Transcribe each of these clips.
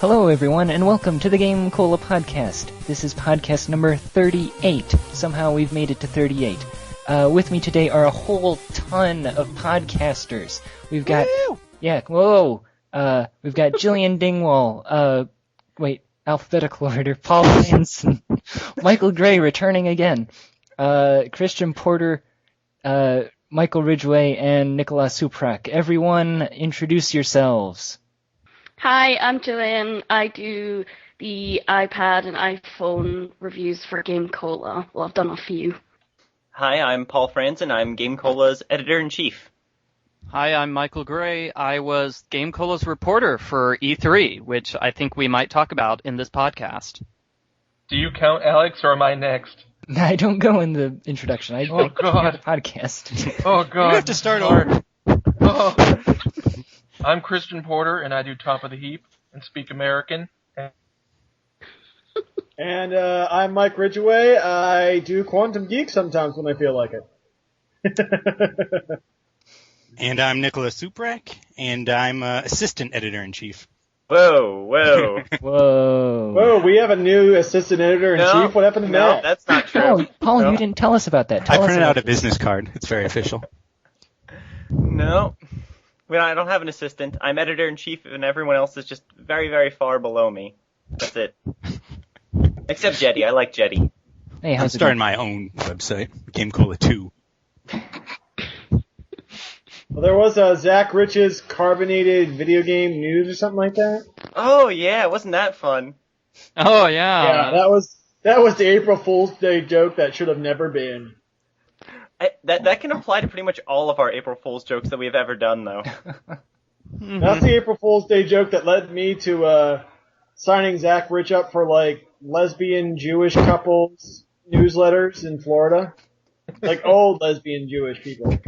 Hello, everyone, and welcome to the GameCola podcast. This is podcast number 38. Somehow we've made it to 38. With me today are a whole ton of podcasters. We've got... Woo! Yeah, whoa! We've got Jillian Dingwall, alphabetical order, Paul Franzen, Michael Gray returning again, Christian Porter, Michael Ridgaway, and Nikola Suprak. Everyone, introduce yourselves. Hi, I'm Jillian. I do the iPad and iPhone reviews for GameCola. Well, I've done a few. Hi, I'm Paul Franzen. I'm GameCola's editor-in-chief. Hi, I'm Michael Gray. I was GameCola's reporter for E3, which I think we might talk about in this podcast. Do you count Alex, or am I next? I don't go in the introduction. I God. the podcast. Oh, God. You have to start over. Oh. I'm Christian Porter, and I do Top of the Heap and speak American. And I'm Mike Ridgaway. I do Quantum Geek sometimes when I feel like it. And I'm Nikola Suprak, and I'm assistant editor-in-chief. Whoa. Whoa, we have a new assistant editor-in-chief? What happened to No, that? that's not true. Oh, Paul, you didn't tell us about that. I printed out a business card. It's very official. No. I don't have an assistant. I'm editor-in-chief, and everyone else is just very, very far below me. That's it. Except Jetty. I like Jetty. Hey, I'm starting my own website, GameCola 2. Well, there was Zach Rich's carbonated video game news or something like that. Oh, yeah. Wasn't that fun? Oh, yeah. Yeah, that was the April Fool's Day joke that should have never been. That can apply to pretty much all of our April Fool's jokes that we've ever done, though. That's the April Fool's Day joke that led me to signing Zach Rich up for, lesbian Jewish couples newsletters in Florida. Like, old lesbian Jewish people.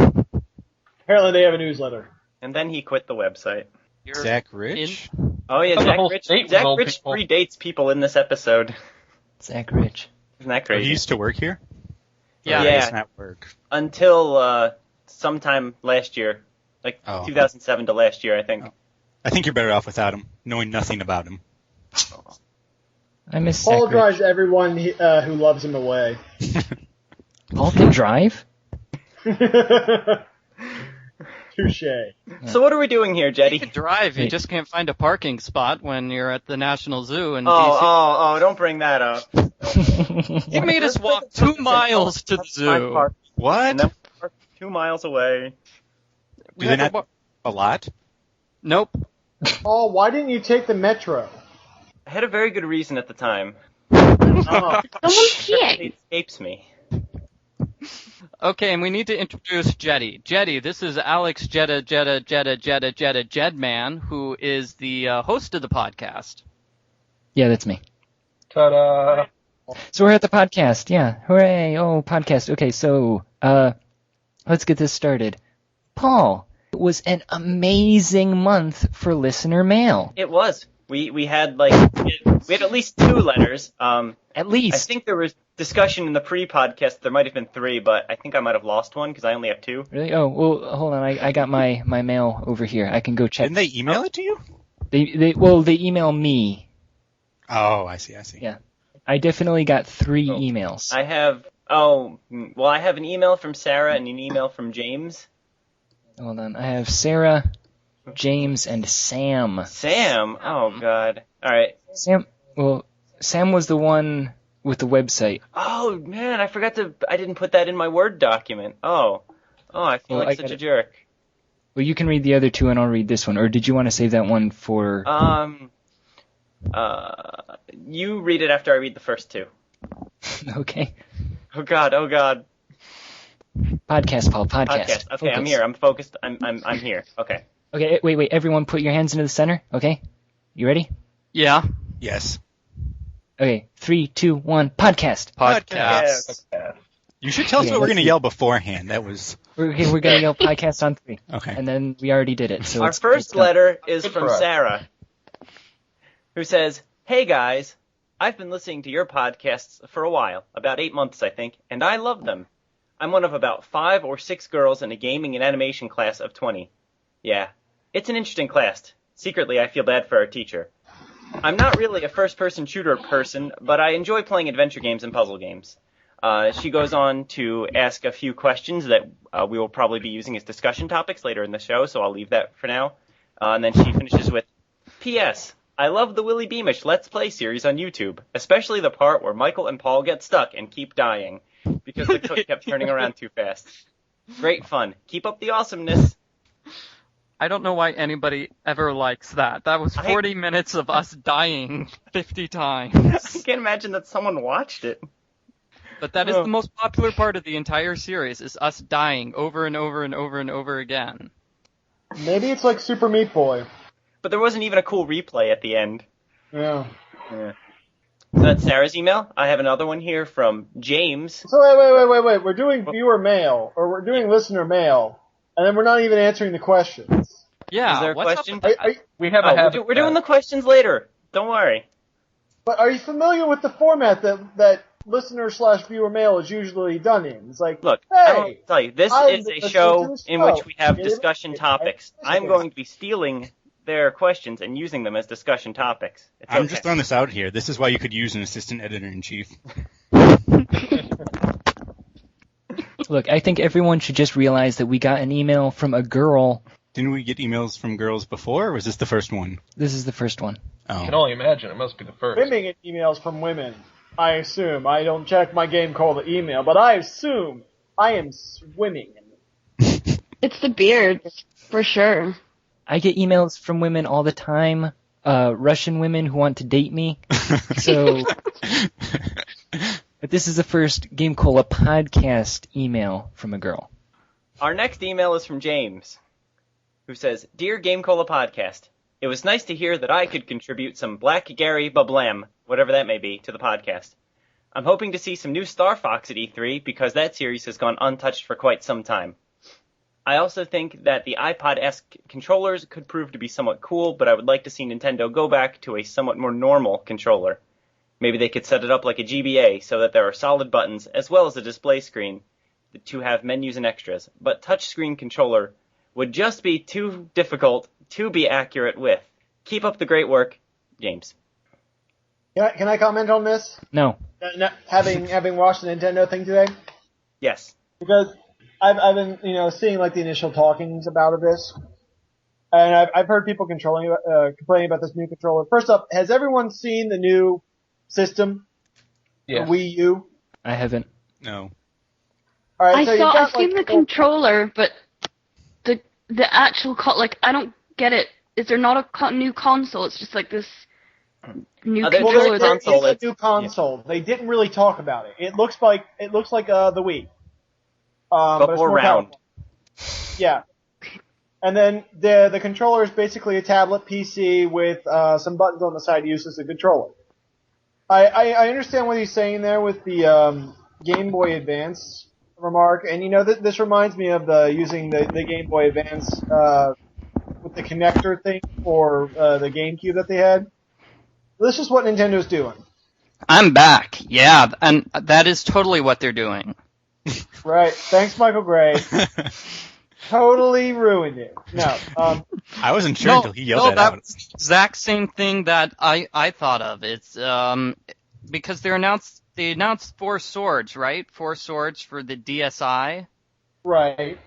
Apparently they have a newsletter. And then he quit the website. Zach Rich? Oh, yeah, The Zach whole Rich state was old people. predates people in this episode. Zach Rich. Isn't that Oh, crazy? he used to work here? Yeah. Or Yeah. He's not work. Until sometime last year. 2007 to last year, I think. Oh. I think you're better off without him, knowing nothing about him. I miss Zach Paul Rich. drives everyone who loves him away. Paul can drive? Touche. So what are we doing here, You Jetty? can drive, you just can't find a parking spot when you're at the National Zoo in DC. Oh, don't bring that up. You made us walk 2 miles to the zoo. What? And then park 2 miles away. Do they not a lot? Nope. Paul, why didn't you take the metro? I had a very good reason at the time. Oh. Someone's It peeing. escapes me. Okay, and we need to introduce Jetty. Jetty, this is Alex Jedman, who is the host of the podcast. Yeah, that's me. Ta-da! So we're at the podcast, yeah. Hooray! Oh, podcast. Okay, so, let's get this started. Paul, it was an amazing month for listener mail. It was. We had at least 2 letters. At least. I think there was discussion in the pre-podcast. There might have been 3, but I think I might have lost one because I only have 2. Really? Oh, well, hold on. I got my mail over here. I can go check. Didn't they email it to you? They email me. Oh, I see. Yeah. I definitely got 3 emails. I have an email from Sarah and an email from James. Hold on. I have Sarah, James, and Sam. Sam? Oh, God. All right. Sam was the one with the website. Oh, man, I didn't put that in my Word document. Oh, I feel like such a jerk. Well, you can read the other 2 and I'll read this one. Or did you want to save that one for... You read it after I read the first 2. Okay. Oh, God. Podcast, Paul, podcast. Okay, Focus. I'm here. I'm focused. I'm here. Okay. Okay, wait. Everyone put your hands into the center, okay? You ready? Yeah. Yes. Okay, 3, 2, 1, podcast. Podcast. You should tell us Okay, what we're let's going to see. yell beforehand. That was... We're going to yell podcast on 3. Okay. And then we already did it. So Our it's first letter is Good from for us. Sarah, who says, "Hey guys, I've been listening to your podcasts for a while, about 8 months I think, and I love them. I'm one of about 5 or 6 girls in a gaming and animation class of 20. Yeah, it's an interesting class. Secretly, I feel bad for our teacher. I'm not really a first-person shooter person, but I enjoy playing adventure games and puzzle games. She goes on to ask a few questions that we will probably be using as discussion topics later in the show, so I'll leave that for now. And then she finishes with, P.S. I love the Willy Beamish Let's Play series on YouTube, especially the part where Michael and Paul get stuck and keep dying, because the cook kept turning around too fast. Great fun. Keep up the awesomeness. I don't know why anybody ever likes that. That was 40 minutes of us dying 50 times. I can't imagine that someone watched it. But that is the most popular part of the entire series, is us dying over and over and over and over again. Maybe it's like Super Meat Boy. But there wasn't even a cool replay at the end. Yeah. So that's Sarah's email. I have another one here from James. So wait. We're doing viewer mail, or we're doing listener mail, and then we're not even answering the questions. Yeah. Is there a what's question? Up with that? We have a habit. We're doing the questions later. Don't worry. But are you familiar with the format that listener/viewer mail is usually done in? It's like, Look, hey, I don't tell you, this is a show in which we have Get it? discussion topics. I'm going to be stealing their questions and using them as discussion topics. I'm just throwing this out here. This is why you could use an assistant editor-in-chief. Look, I think everyone should just realize that we got an email from a girl. Didn't we get emails from girls before, or was this the first one? This is the first one. I Oh. can only imagine. It must be the first. Women get emails from women. I assume. I don't check my GameCola email, but I assume I am swimming in it. It's the beard, for sure. I get emails from women all the time, Russian women who want to date me. So, but this is the first GameCola podcast email from a girl. Our next email is from James, who says, Dear GameCola Podcast, it was nice to hear that I could contribute some Black Gary Bablam, whatever that may be, to the podcast. I'm hoping to see some new Star Fox at E3 because that series has gone untouched for quite some time. I also think that the iPod-esque controllers could prove to be somewhat cool, but I would like to see Nintendo go back to a somewhat more normal controller. Maybe they could set it up like a GBA so that there are solid buttons as well as a display screen to have menus and extras, but touchscreen controller would just be too difficult to be accurate with. Keep up the great work, James. Can I comment on this? No. Having watched the Nintendo thing today? Yes. Because I've been, seeing like the initial talkings about this. And I've heard people complaining about this new controller. First up, has everyone seen the new system? Yes. The Wii U? I haven't. No. All right, so I've seen the controller, but the actual I don't get it. Is there not a new console? It's just like this new controller. There is a new console. Yeah. They didn't really talk about it. It looks like the Wii, but it's more round. Powerful. Yeah. And then the controller is basically a tablet PC with some buttons on the side used as a controller. I understand what he's saying there with the Game Boy Advance remark, and this reminds me of using the Game Boy Advance with the connector thing for the GameCube that they had. This is what Nintendo's doing. I'm back. Yeah, and that is totally what they're doing. Right. Thanks, Michael Gray. Totally ruined it. No. I wasn't sure until he yelled that out. Was the exact same thing that I thought of. It's because they announced 4 swords, right? 4 swords for the DSi. Right.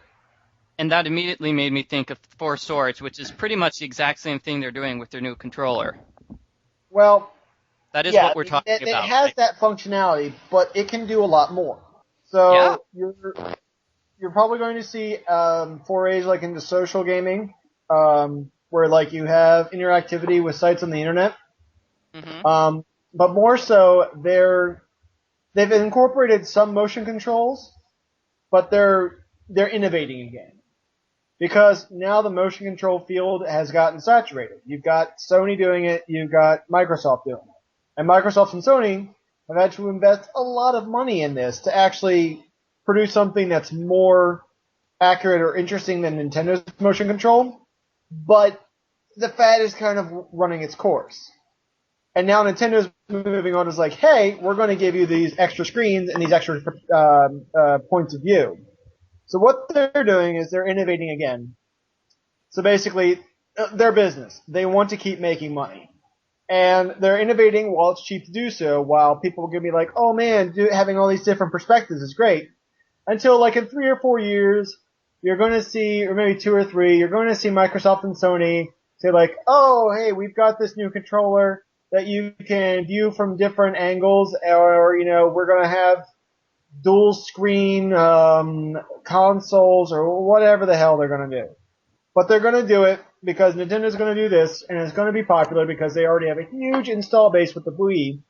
And that immediately made me think of 4 swords, which is pretty much the exact same thing they're doing with their new controller. Well, that is what we're talking about. It has that functionality, but it can do a lot more. So you're probably going to see forays like into social gaming, where like you have interactivity with sites on the internet. Mm-hmm. But more so, they've incorporated some motion controls, but they're innovating again. Because now the motion control field has gotten saturated. You've got Sony doing it, you've got Microsoft doing it. And Microsoft and Sony have had to invest a lot of money in this to actually produce something that's more accurate or interesting than Nintendo's motion control. But the fad is kind of running its course. And now Nintendo's moving on is like, hey, we're going to give you these extra screens and these extra points of view. So what they're doing is they're innovating again. So basically, their business. They want to keep making money. And they're innovating while it's cheap to do so, while people are going to be like, oh man, having all these different perspectives is great. Until like in 3 or 4 years, you're going to see, or maybe 2 or 3, you're going to see Microsoft and Sony say like, oh, hey, we've got this new controller that you can view from different angles, or, you know, we're going to have dual screen consoles, or whatever the hell they're going to do. But they're going to do it because Nintendo's going to do this, and it's going to be popular because they already have a huge install base with the Wii,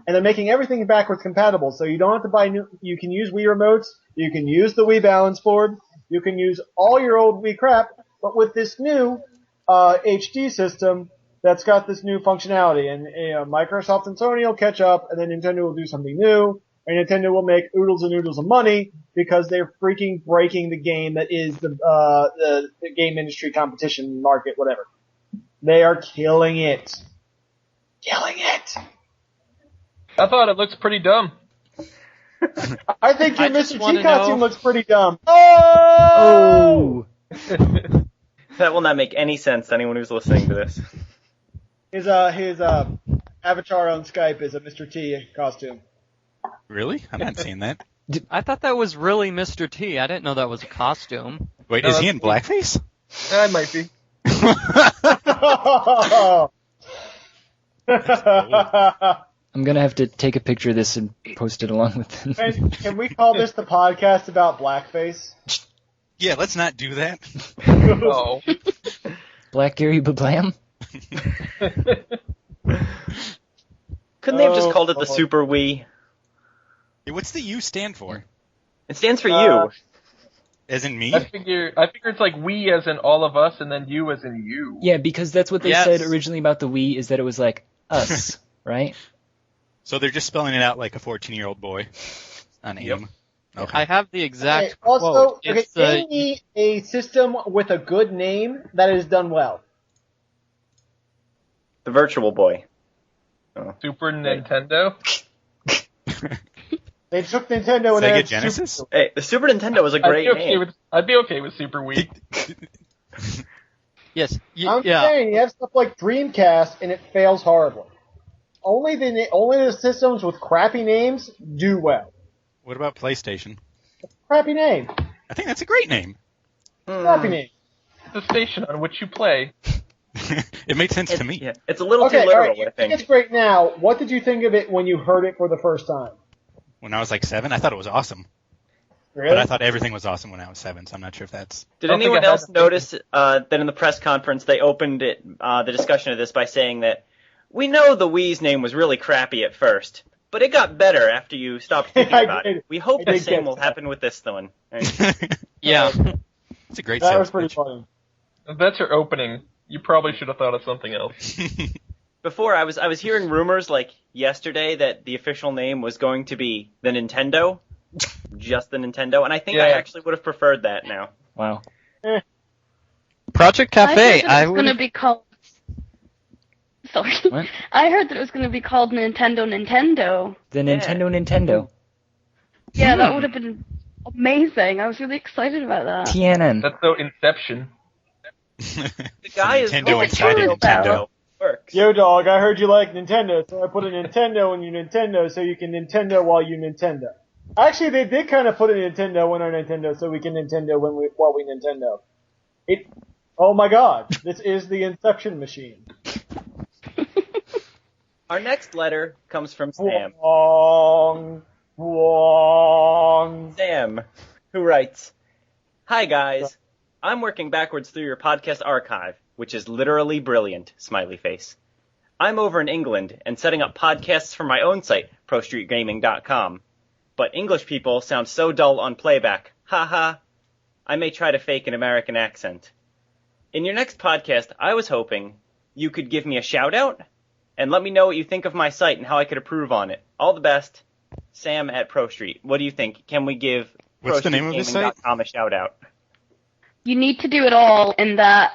and they're making everything backwards compatible. So you don't have to buy new. You can use Wii remotes, you can use the Wii balance board, you can use all your old Wii crap, but with this new HD system that's got this new functionality, and Microsoft and Sony will catch up, and then Nintendo will do something new. And Nintendo will make oodles and oodles of money because they're freaking breaking the game that is the game industry competition market, whatever. They are killing it. Killing it. I thought it looks pretty dumb. I think your Mr. T costume looks pretty dumb. Oh! That will not make any sense to anyone who's listening to this. His avatar on Skype is a Mr. T costume. Really? I'm not seeing that. I thought that was really Mr. T. I didn't know that was a costume. Wait, is he in blackface? I might be. I'm gonna have to take a picture of this and post it along with them. Can we call this the podcast about blackface? Yeah, let's not do that. Oh. Black Gary Bablam? Couldn't they have just called it the Super Wii? Hey, what's the U stand for? It stands for you. As in me? I figure it's like we as in all of us, and then you as in you. Yeah, because that's what they Yes. said originally about the Wii, is that it was like us, right? So they're just spelling it out like a 14-year-old boy on AIM. Okay. I have the exact Also, quote. It's, give me a system with a good name that is done well. The Virtual Boy. Super Nintendo. They took Nintendo and Sega had Genesis? Super... Hey, the Super Nintendo was a great name. I'd be okay with Super Wii. yes. I'm Yeah. saying you have stuff like Dreamcast and it fails horribly. Only the systems with crappy names do well. What about PlayStation? Crappy name. I think that's a great name. Crappy name. The station on which you play. It made sense to me. Yeah, it's a little Okay, too literal, alright, you I think it's think. great now. What did you think of it when you heard it for the first time? When I was like 7, I thought it was awesome. Really? But I thought everything was awesome when I was 7, so I'm not sure if that's... Did I don't think anyone I had else to- notice that in the press conference they opened it, the discussion of this by saying that we know the Wii's name was really crappy at first, but it got better after you stopped thinking I about did. it. We hope I the did same get will that. happen with this one. Right? Yeah. It's a great That sales was pretty pitch. funny. If that's your opening, you probably should have thought of something else. Before I was hearing rumors like yesterday that the official name was going to be the Nintendo, just the Nintendo, and I think I Yeah. actually would have preferred that now. Wow. Project I heard Cafe. that it was going to be called. Sorry. What? I heard that it was going to be called Nintendo. The Nintendo. Yeah, that would have been amazing. I was really excited about that. TNN. That's so Inception. The guy is Nintendo Oh, inside it's a true, Nintendo. though. Works. Yo, dog, I heard you like Nintendo, so I put a Nintendo in your Nintendo so you can Nintendo while you Nintendo. Actually, they did kind of put a Nintendo in our Nintendo so we can Nintendo while we Nintendo. Oh my god, this is the Inception machine. Our next letter comes from Sam. Wong, wong. Sam, who writes, "Hi guys, I'm working backwards through your podcast archive, which is literally brilliant, smiley face. I'm over in England and setting up podcasts for my own site, ProStreetGaming.com. But English people sound so dull on playback. Haha. I may try to fake an American accent. In your next podcast, I was hoping you could give me a shout out and let me know what you think of my site and how I could improve on it. All the best, Sam at ProStreet. What do you think? Can we give What's the name of his site? ProStreetGaming.com a shout out? You need to do it all in that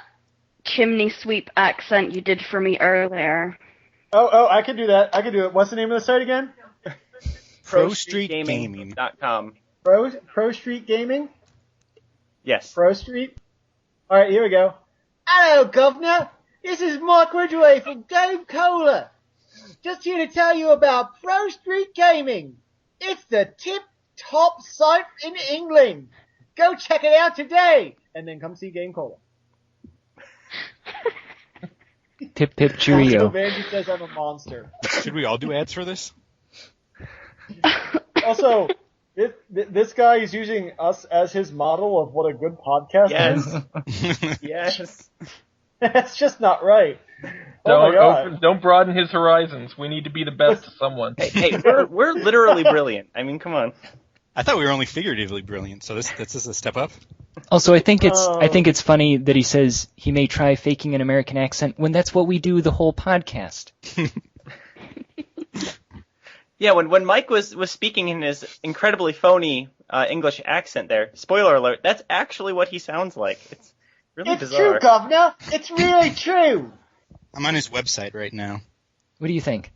chimney sweep accent you did for me earlier. Oh, I can do that. I can do it. What's the name of the site again? ProStreetGaming.com. Pro Street Gaming? Yes. Pro Street? Alright, here we go. Hello, Governor. This is Mike Ridgaway from GameCola. Just here to tell you about Pro Street Gaming. It's the tip-top site in England. Go check it out today. And then come see GameCola. Pip pip cheerio. Vanjie says I'm a monster. Should we all do ads for this? Also, this guy is using us as his model of what a good podcast is. Yes. That's just not right. Oh my God. Don't broaden his horizons. We need to be the best to someone. Hey, we're literally brilliant. I mean, come on. I thought we were only figuratively brilliant, so this is a step up. Also, I think it's funny that he says he may try faking an American accent when that's what we do the whole podcast. Yeah, when Mike was speaking in his incredibly phony English accent there, spoiler alert, that's actually what he sounds like. It's really bizarre. It's true, Governor. It's really true. I'm on his website right now. What do you think?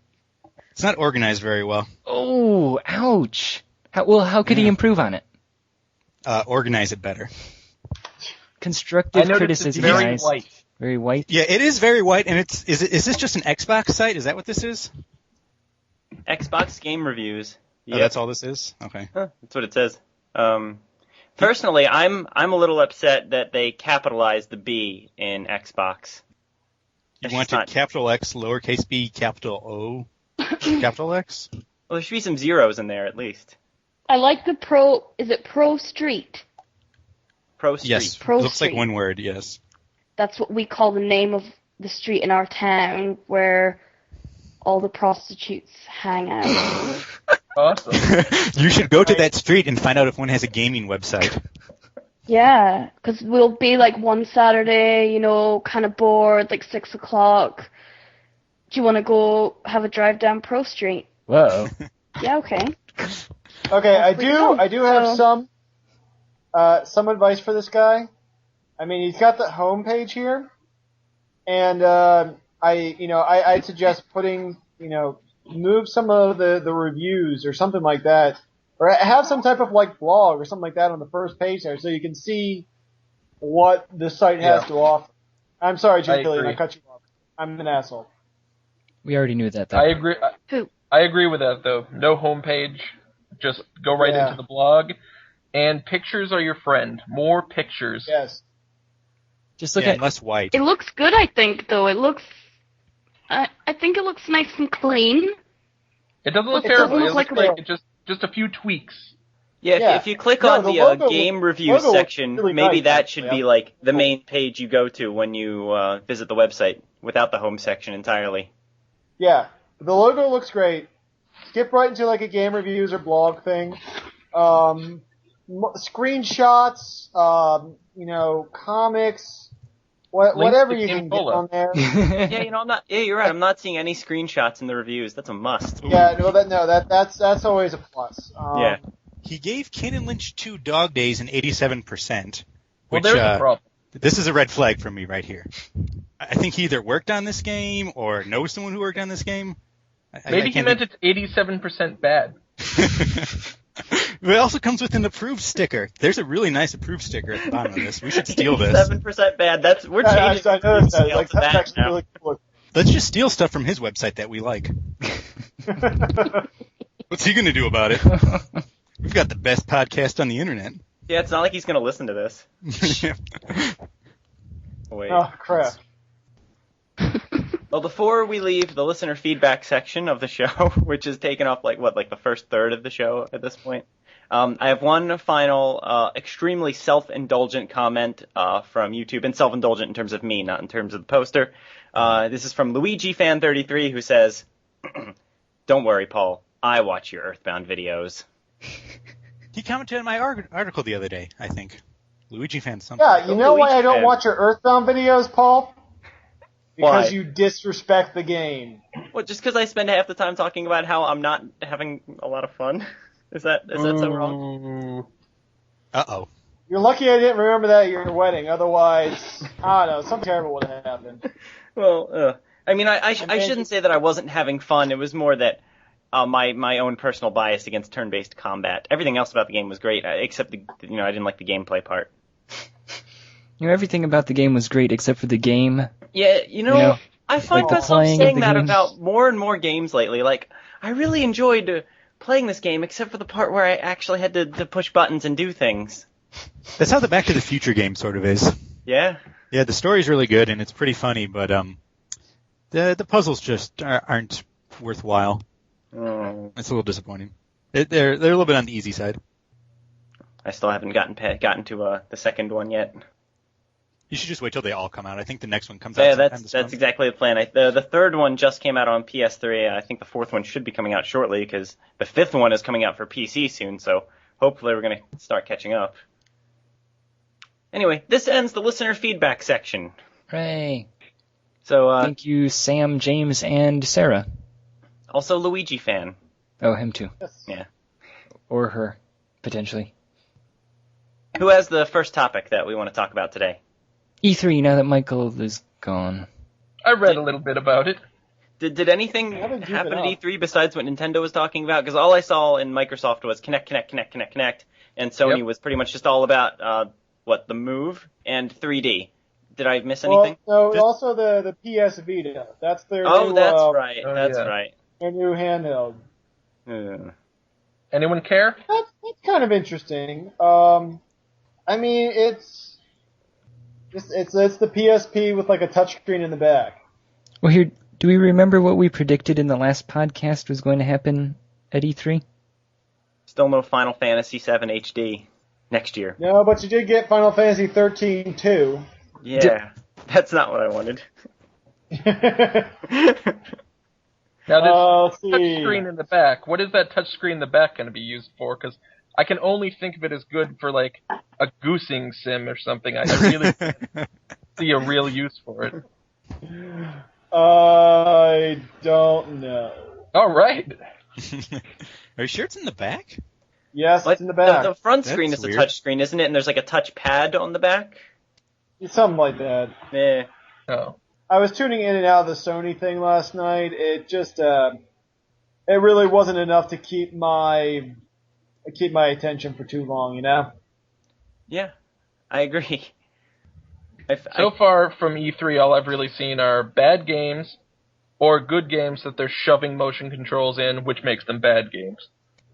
It's not organized very well. Oh, ouch. How could he improve on it? Organize it better. Constructive criticism, it's very guys. white. Very white. Yeah, it is very white, and is this just an Xbox site? Is that what this is? Xbox game reviews. Oh, that's all this is? Okay. Huh, that's what it says. Personally, I'm a little upset that they capitalized the B in Xbox. You wanted capital X, lowercase b, capital O, capital X? Well, there should be some zeros in there at least. I like the Pro. Is it Pro Street? Pro Street. Yes, Pro looks Street. like one word, yes. That's what we call the name of the street in our town where all the prostitutes hang out. Awesome. You should go to that street and find out if one has a gaming website. Yeah, because we'll be like one Saturday, kind of bored, like 6 o'clock. Do you want to go have a drive down Pro Street? Whoa. Yeah, okay. Okay, I do have some advice for this guy. I mean, he's got the homepage here, and I'd suggest putting, move some of the reviews or something like that, or have some type of like blog or something like that on the first page there, so you can see what the site has to offer. I'm sorry, Jillian, I cut you off. I'm an asshole. We already knew that, though. I agree. I agree with that, though. No homepage. Just go right into the blog. And pictures are your friend. More pictures. Yes. Just look at less white. It looks good, I think, though. I think it looks nice and clean. It doesn't look terrible. It looks looks like just a few tweaks. Yeah, if you click on the game review section, really maybe that should be like the main page you go to when you visit the website without the home section entirely. Yeah, the logo looks great. Skip right into like a game reviews or blog thing. Screenshots, comics, whatever you can get on there. You're right. I'm not seeing any screenshots in the reviews. That's a must. Yeah, that's always a plus. Yeah. He gave Ken & Lynch 2 Dog Days an 87%. Well, there's a problem. This is a red flag for me right here. I think he either worked on this game or knows someone who worked on this game. Maybe he meant it's 87% bad. It also comes with an approved sticker. There's a really nice approved sticker at the bottom of this. We should steal this. 7% bad. We're changing that now. Really cool. Let's just steal stuff from his website that we like. What's he going to do about it? We've got the best podcast on the internet. Yeah, it's not like he's going to listen to this. Wait. Oh, crap. Well, before we leave the listener feedback section of the show, which has taken off like the first third of the show at this point, I have one final extremely self-indulgent comment from YouTube, and self-indulgent in terms of me, not in terms of the poster. This is from LuigiFan33, who says, "Don't worry, Paul. I watch your Earthbound videos." He commented on my article the other day, I think. Luigi fan something. Yeah, you know why I don't watch your Earthbound videos, Paul? Because you disrespect the game. What, just because I spend half the time talking about how I'm not having a lot of fun? Is that so wrong? Uh-oh. You're lucky I didn't remember that at your wedding. Otherwise, I don't know, something terrible would have happened. Well, I mean, I shouldn't say that I wasn't having fun. It was more that my own personal bias against turn-based combat. Everything else about the game was great, except I didn't like the gameplay part. everything about the game was great except for the game. Yeah, I find like the myself playing of saying the that game. about more and more games lately. Like, I really enjoyed playing this game, except for the part where I actually had to push buttons and do things. That's how the Back to the Future game sort of is. Yeah? Yeah, the story's really good and it's pretty funny, but the puzzles just aren't worthwhile. Oh. It's a little disappointing. They're a little bit on the easy side. I still haven't gotten to the second one yet. You should just wait till they all come out. I think the next one comes out Yeah, sometime this that's month. exactly the plan. The third one just came out on PS3. I think the fourth one should be coming out shortly, because the fifth one is coming out for PC soon, so hopefully we're going to start catching up. Anyway, this ends the listener feedback section. Hooray. So, Thank you, Sam, James, and Sarah. Also Luigi fan. Oh, him too. Yes. Yeah. Or her, potentially. Who has the first topic that we want to talk about today? E3, now that Michael is gone. I read a little bit about it. Did anything haven't zoomed happen at it up. E3 besides what Nintendo was talking about? Because all I saw in Microsoft was Connect, and Sony Yep. was pretty much just all about, the Move and 3D. Did I miss anything? Well, no, also the PS Vita. That's their new, That's right. oh, That's yeah. right. their new handheld. Anyone care? That's kind of interesting. I mean, it's the PSP with like a touchscreen in the back. Well, here, do we remember what we predicted in the last podcast was going to happen at E3? Still no Final Fantasy VII HD next year. No, but you did get Final Fantasy 13 too. Yeah, that's not what I wanted. Now, Let's this see. touchscreen in the back, what is that touchscreen in the back going to be used for? Because I can only think of it as good for, like, a goosing sim or something. I really can't see a real use for it. I don't know. All right. Are you sure it's in the back? Yes, Like, it's in the back. The front screen That's is a weird. touch screen, isn't it? And there's like a touch pad on the back. Something like that. Eh. Oh. I was tuning in and out of the Sony thing last night. It just, it really wasn't enough to keep my attention for too long, you know? Yeah, I agree. So far from E3, all I've really seen are bad games or good games that they're shoving motion controls in, which makes them bad games.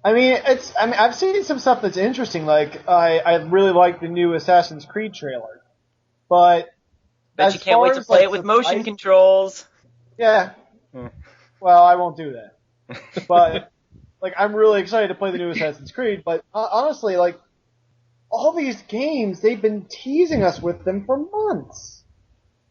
I mean, I've seen some stuff that's interesting. Like, I really like the new Assassin's Creed trailer, but Bet as you can't far wait to as, play like, it with the motion price- controls. Yeah. Hmm. Well, I won't do that. But like, I'm really excited to play the new Assassin's Creed. But honestly, like, all these games, they've been teasing us with them for months,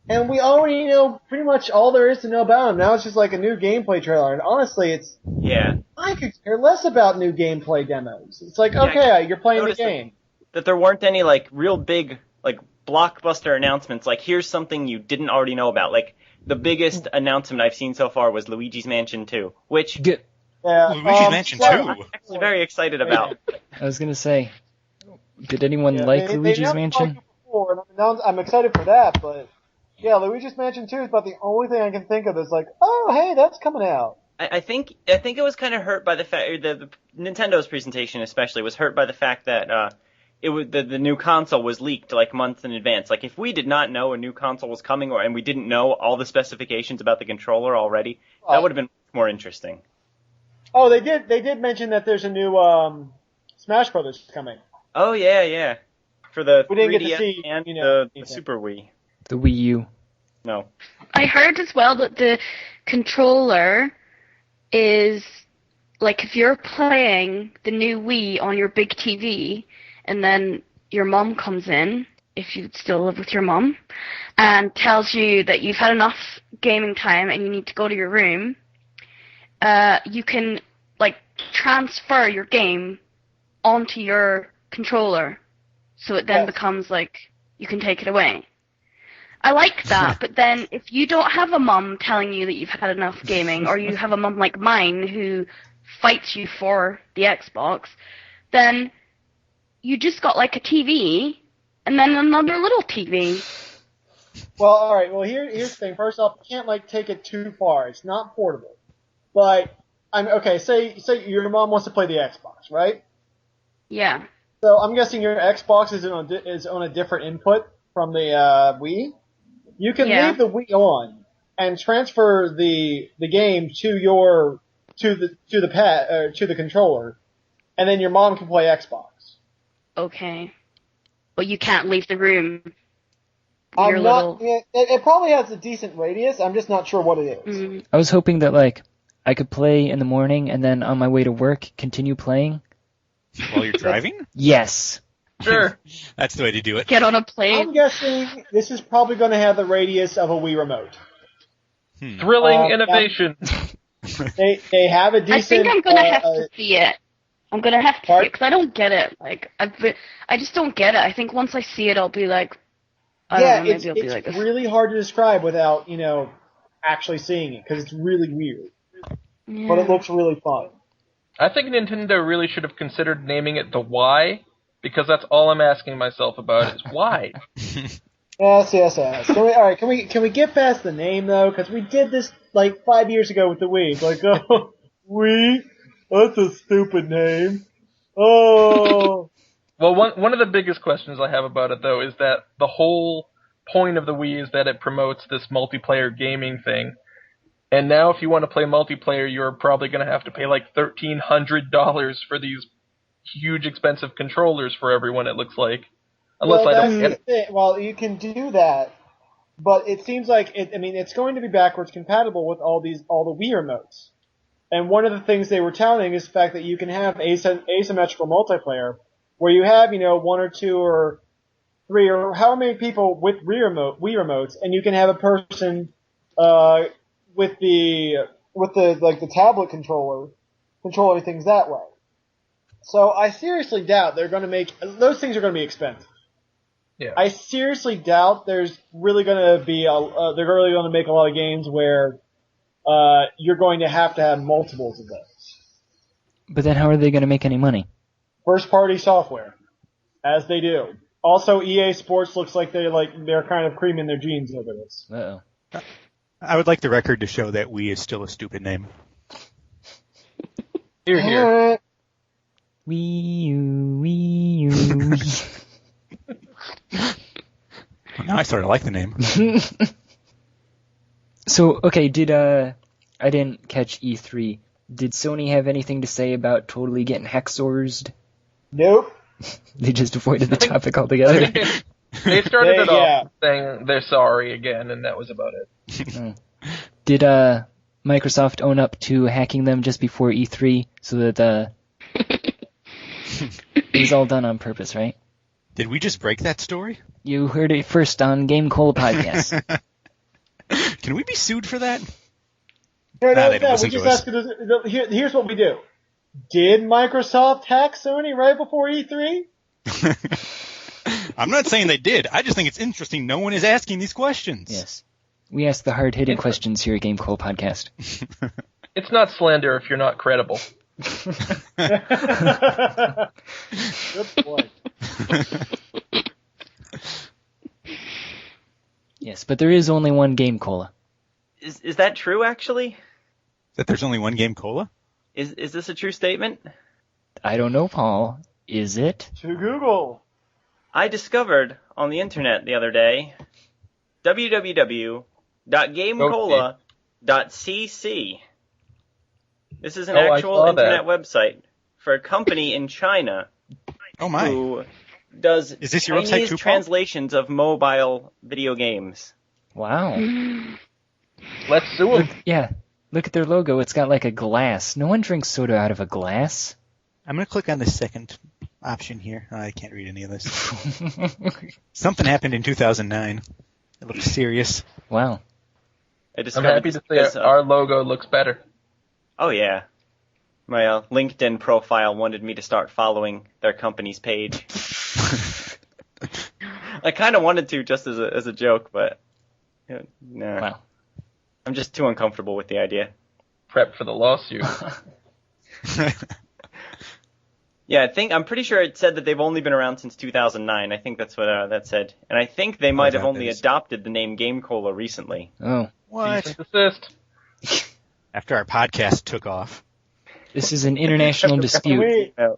and we already know pretty much all there is to know about them. Now it's just like a new gameplay trailer, and honestly, Yeah. I could care less about new gameplay demos. It's like, Yeah, okay, you're playing the noticed game. That there weren't any like real big like blockbuster announcements. Like here's something you didn't already know about. Like the biggest announcement I've seen so far was Luigi's Mansion 2, which Yeah, Luigi's Mansion I'm 2. actually very excited about. I was going to say, did anyone Yeah, like they Luigi's announced Mansion? Mario before, and I'm excited for that, but yeah, Luigi's Mansion 2 is about the only thing I can think of that's like, oh, hey, that's coming out. I think it was kind of hurt by the fact the Nintendo's presentation especially was hurt by the fact that it was the new console was leaked like months in advance. Like if we did not know a new console was coming and we didn't know all the specifications about the controller already, that would have been more interesting. Oh, they did mention that there's a new Smash Brothers coming. Oh yeah, for the We didn't get to 3DS see, and the anything. Super Wii. The Wii U. No. I heard as well that the controller is, like, if you're playing the new Wii on your big TV, and then your mom comes in, if you still live with your mom, and tells you that you've had enough gaming time and you need to go to your room, you can, like, transfer your game onto your controller, so it then Yes. becomes, like, you can take it away. I like that, but then if you don't have a mum telling you that you've had enough gaming, or you have a mum like mine who fights you for the Xbox, then you just got like a TV, and then another little TV. Well, all right. Well, here's the thing. First off, you can't like take it too far. It's not portable. But okay. Say your mom wants to play the Xbox, right? Yeah. So I'm guessing your Xbox is on a different input. from the Wii, you can Yeah. leave the Wii on and transfer the game to the controller, and then your mom can play Xbox. Okay. But you can't leave the room. I'm not. It probably has a decent radius. I'm just not sure what it is. Mm. I was hoping that, like, I could play in the morning and then on my way to work continue playing. While you're driving? Yes. Sure. That's the way to do it. Get on a plane. I'm guessing this is probably going to have the radius of a Wii remote. Thrilling innovation. They have a decent. I think I'm gonna have to see it. I'm gonna have to see it because I don't get it. Like I just don't get it. I think once I see it, I'll be like, I don't know, maybe I'll be like it's this. really hard to describe without actually seeing it because it's really weird. Yeah. But it looks really fun. I think Nintendo really should have considered naming it the Y, because that's all I'm asking myself about is why. Yes. Can we get past the name though? Because we did this like 5 years ago with the Wii. It's like, oh, Wii, that's a stupid name. Oh. Well, one of the biggest questions I have about it, though, is that the whole point of the Wii is that it promotes this multiplayer gaming thing. And now if you want to play multiplayer, you're probably going to have to pay like $1,300 for these huge expensive controllers for everyone, it looks like. Unless I don't get it. Well, you can do that, but it seems like it's going to be backwards compatible with all the Wii remotes. And one of the things they were touting is the fact that you can have asymmetrical multiplayer, where you have, one or two or three or however many people with Wii remotes, and you can have a person with the tablet controller controlling things that way. So I seriously doubt they're going to make those things are going to be expensive. Yeah. I seriously doubt there's really going to be they're really going to make a lot of games where you're going to have multiples of those. But then how are they going to make any money? First-party software, as they do. Also, EA Sports looks like they're kind of creaming their jeans over this. Uh-oh. I would like the record to show that Wii is still a stupid name. Here. Wii U. Now I sort of like the name. So, okay, I didn't catch E3. Did Sony have anything to say about totally getting hexorsed? Nope. They just avoided the topic altogether. They started it off saying they're sorry again, and that was about it. Did Microsoft own up to hacking them just before E3 so that it was all done on purpose, right? Did we just break that story? You heard it first on GameCola podcast. Can we be sued for that? They don't listen to us. Here's what we do. Did Microsoft hack Sony right before E3? I'm not saying they did. I just think it's interesting no one is asking these questions. Yes. We ask the hard-hitting questions here at GameCola podcast. It's not slander if you're not credible. Good point. Yes, but there is only one GameCola. Is that true, actually? That there's only one Game Cola? Is this a true statement? I don't know, Paul. Is it? To Google. I discovered on the internet the other day www.gamecola.cc. This is an actual internet website for a company in China who does is this your Chinese website too, Paul? translations of mobile video games. Wow. Let's sue them. Yeah. Look at their logo. It's got like a glass. No one drinks soda out of a glass. I'm going to click on the second option here. Oh, I can't read any of this. Something happened in 2009. It looked serious. Wow. I'm happy to say our logo looks better. Oh, yeah. My LinkedIn profile wanted me to start following their company's page. I kind of wanted to just as a joke, but no. Wow. I'm just too uncomfortable with the idea. Prep for the lawsuit. Yeah, I'm pretty sure it said that they've only been around since 2009. I think that's what that said. And I think they might have only adopted the name GameCola recently. Oh. What? After our podcast took off. This is an international dispute. Can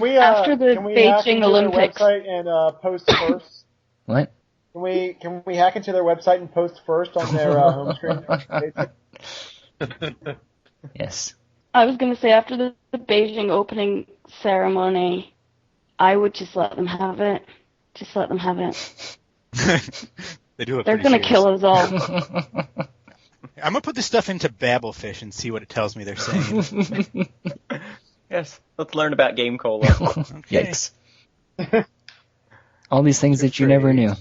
we After the can we hack Beijing into Olympics. their website and post first What? Can we hack into their website and post first on their home screen? Yes. I was going to say, after the Beijing opening ceremony, I would just let them have it. Just let them have it. They do it. They're going to kill us all. I'm gonna put this stuff into Babelfish and see what it tells me they're saying. Yes, let's learn about GameCola. Okay. Yikes. All these things that you never knew.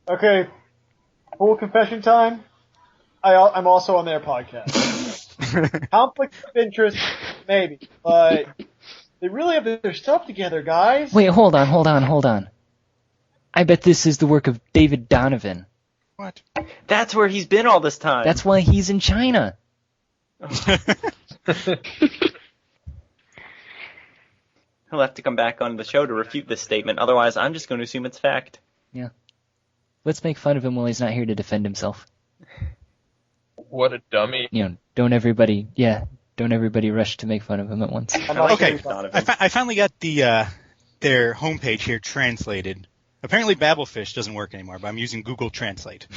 Okay, full confession time. I'm also on their podcast. Conflict of interest, maybe, but they really have their stuff together, guys. Wait, hold on. I bet this is the work of David Donovan. What? That's where he's been all this time. That's why he's in China. He'll have to come back on the show to refute this statement. Otherwise, I'm just going to assume it's fact. Yeah. Let's make fun of him while he's not here to defend himself. What a dummy. Don't everybody rush to make fun of him at once. Okay, I finally got their homepage here translated. Apparently Babelfish doesn't work anymore, but I'm using Google Translate.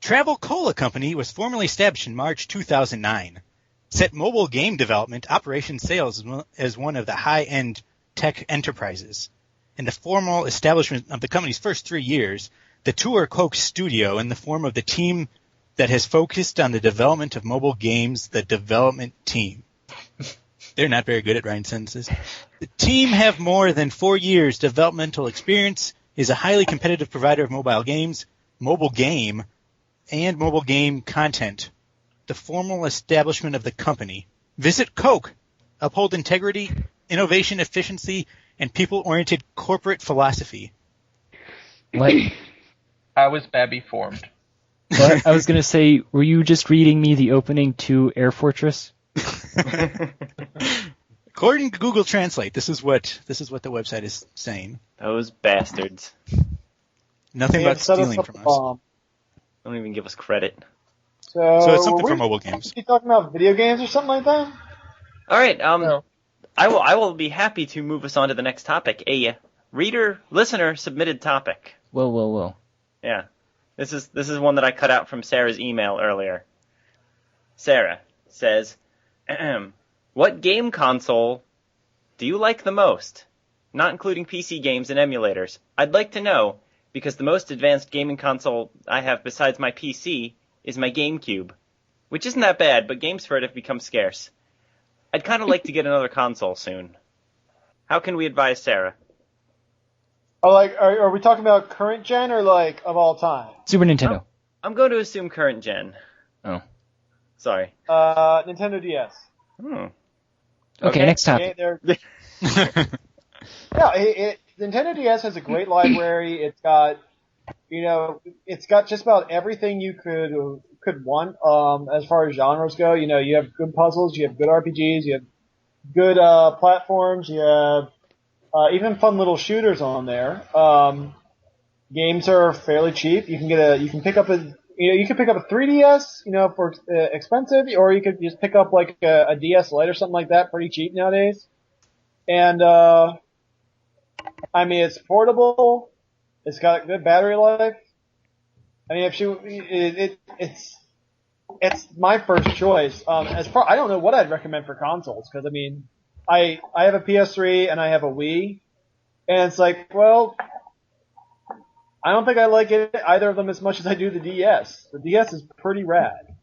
Travel Cola Company was formally established in March 2009. Set mobile game development, operation sales as one of the high-end tech enterprises. In the formal establishment of the company's first 3 years, the two are Coke Studio in the form of the team that has focused on the development of mobile games, the development team. They're not very good at writing sentences. The team have more than 4 years developmental experience, is a highly competitive provider of mobile games, mobile game, and mobile game content. The formal establishment of the company. Visit Coke. Uphold integrity, innovation, efficiency, and people-oriented corporate philosophy. What? How is Babby formed? What? I was going to say, were you just reading me the opening to Air Fortress? According to Google Translate, this is what the website is saying. Those bastards. Nothing but stealing from us. Don't even give us credit. So it's something for mobile games. You talking about video games or something like that? All right. No. I will be happy to move us on to the next topic. A listener submitted topic. Whoa. Yeah. This is one that I cut out from Sarah's email earlier. Sarah says, what game console do you like the most? Not including PC games and emulators. I'd like to know, because the most advanced gaming console I have besides my PC is my GameCube, which isn't that bad, but games for it have become scarce. I'd kind of like to get another console soon. How can we advise Sarah? Oh, are we talking about current gen or of all time? Super Nintendo. I'm going to assume current gen. Oh. Sorry. Nintendo DS. Okay, next topic. Nintendo DS has a great library. It's got, it's got just about everything you could want. As far as genres go, you have good puzzles, you have good RPGs, you have good platforms, you have even fun little shooters on there. Games are fairly cheap. You can pick up a 3DS, for expensive, or you could just pick up a DS Lite or something like that, pretty cheap nowadays. And it's portable. It's got good battery life. It's my first choice. I don't know what I'd recommend for consoles, because I have a PS3 and I have a Wii, and it's I don't think I like either of them as much as I do the DS. The DS is pretty rad.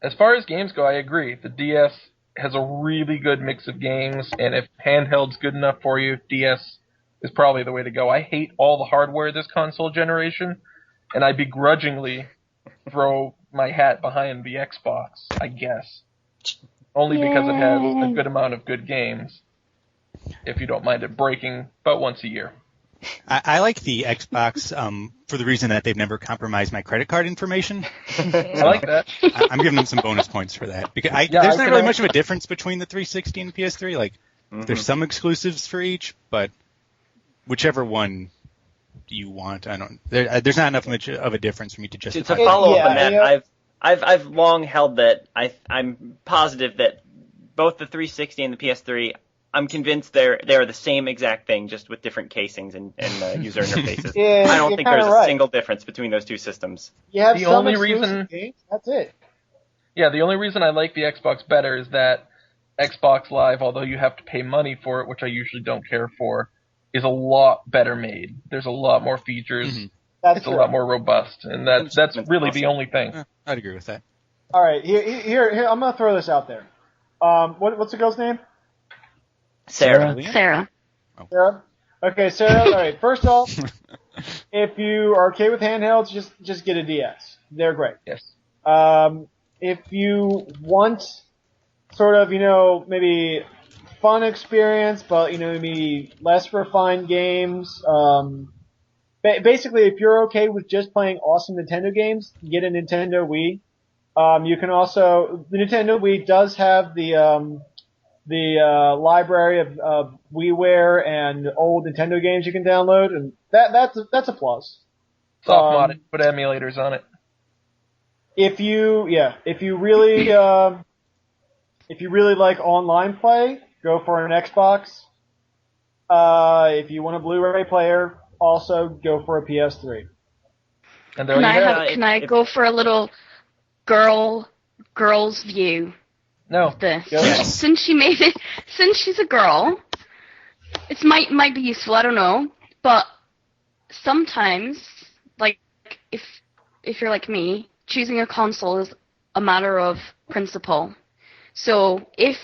As far as games go, I agree. The DS has a really good mix of games, and if handheld's good enough for you, DS is probably the way to go. I hate all the hardware this console generation, and I begrudgingly throw my hat behind the Xbox, I guess. Only because it has a good amount of good games, if you don't mind it breaking about once a year. I like the Xbox for the reason that they've never compromised my credit card information. I like that. I'm giving them some bonus points for that. Because there's not really much of a difference between the 360 and the PS3. There's some exclusives for each, but whichever one you want, there's not enough much of a difference for me to justify. To follow up on that, I've long held that I'm positive that both the 360 and the PS3 I'm convinced they're the same exact thing, just with different casings and user interfaces. Yeah, I don't you're think there's kinda a right. single difference between those two systems. You have The some only exclusive reason- games. That's it. Yeah, the only reason I like the Xbox better is that Xbox Live, although you have to pay money for it, which I usually don't care for, is a lot better made. There's a lot more features. Mhm. That's It's a true. lot more robust, and that's really the awesome. only thing. I'd agree with that. All right, here. I'm gonna throw this out there. What's the girl's name? Sarah. Sarah. Sarah. Okay, Sarah. All right. First off, if you are okay with handhelds, just get a DS. They're great. Yes. If you want sort of, maybe fun experience, but, maybe less refined games, basically, if you're okay with just playing awesome Nintendo games, get a Nintendo Wii. You can also, the Nintendo Wii does have the library of WiiWare and old Nintendo games you can download, and that's a plus. Soft mod it, put emulators on it. If you really like online play, go for an Xbox. If you want a Blu-ray player, also go for a PS3. And there you have it. Can I go for a little girl's view No. of this? Go ahead. Since she's a girl, it might be useful. I don't know, but sometimes, like if you're like me, choosing a console is a matter of principle. So if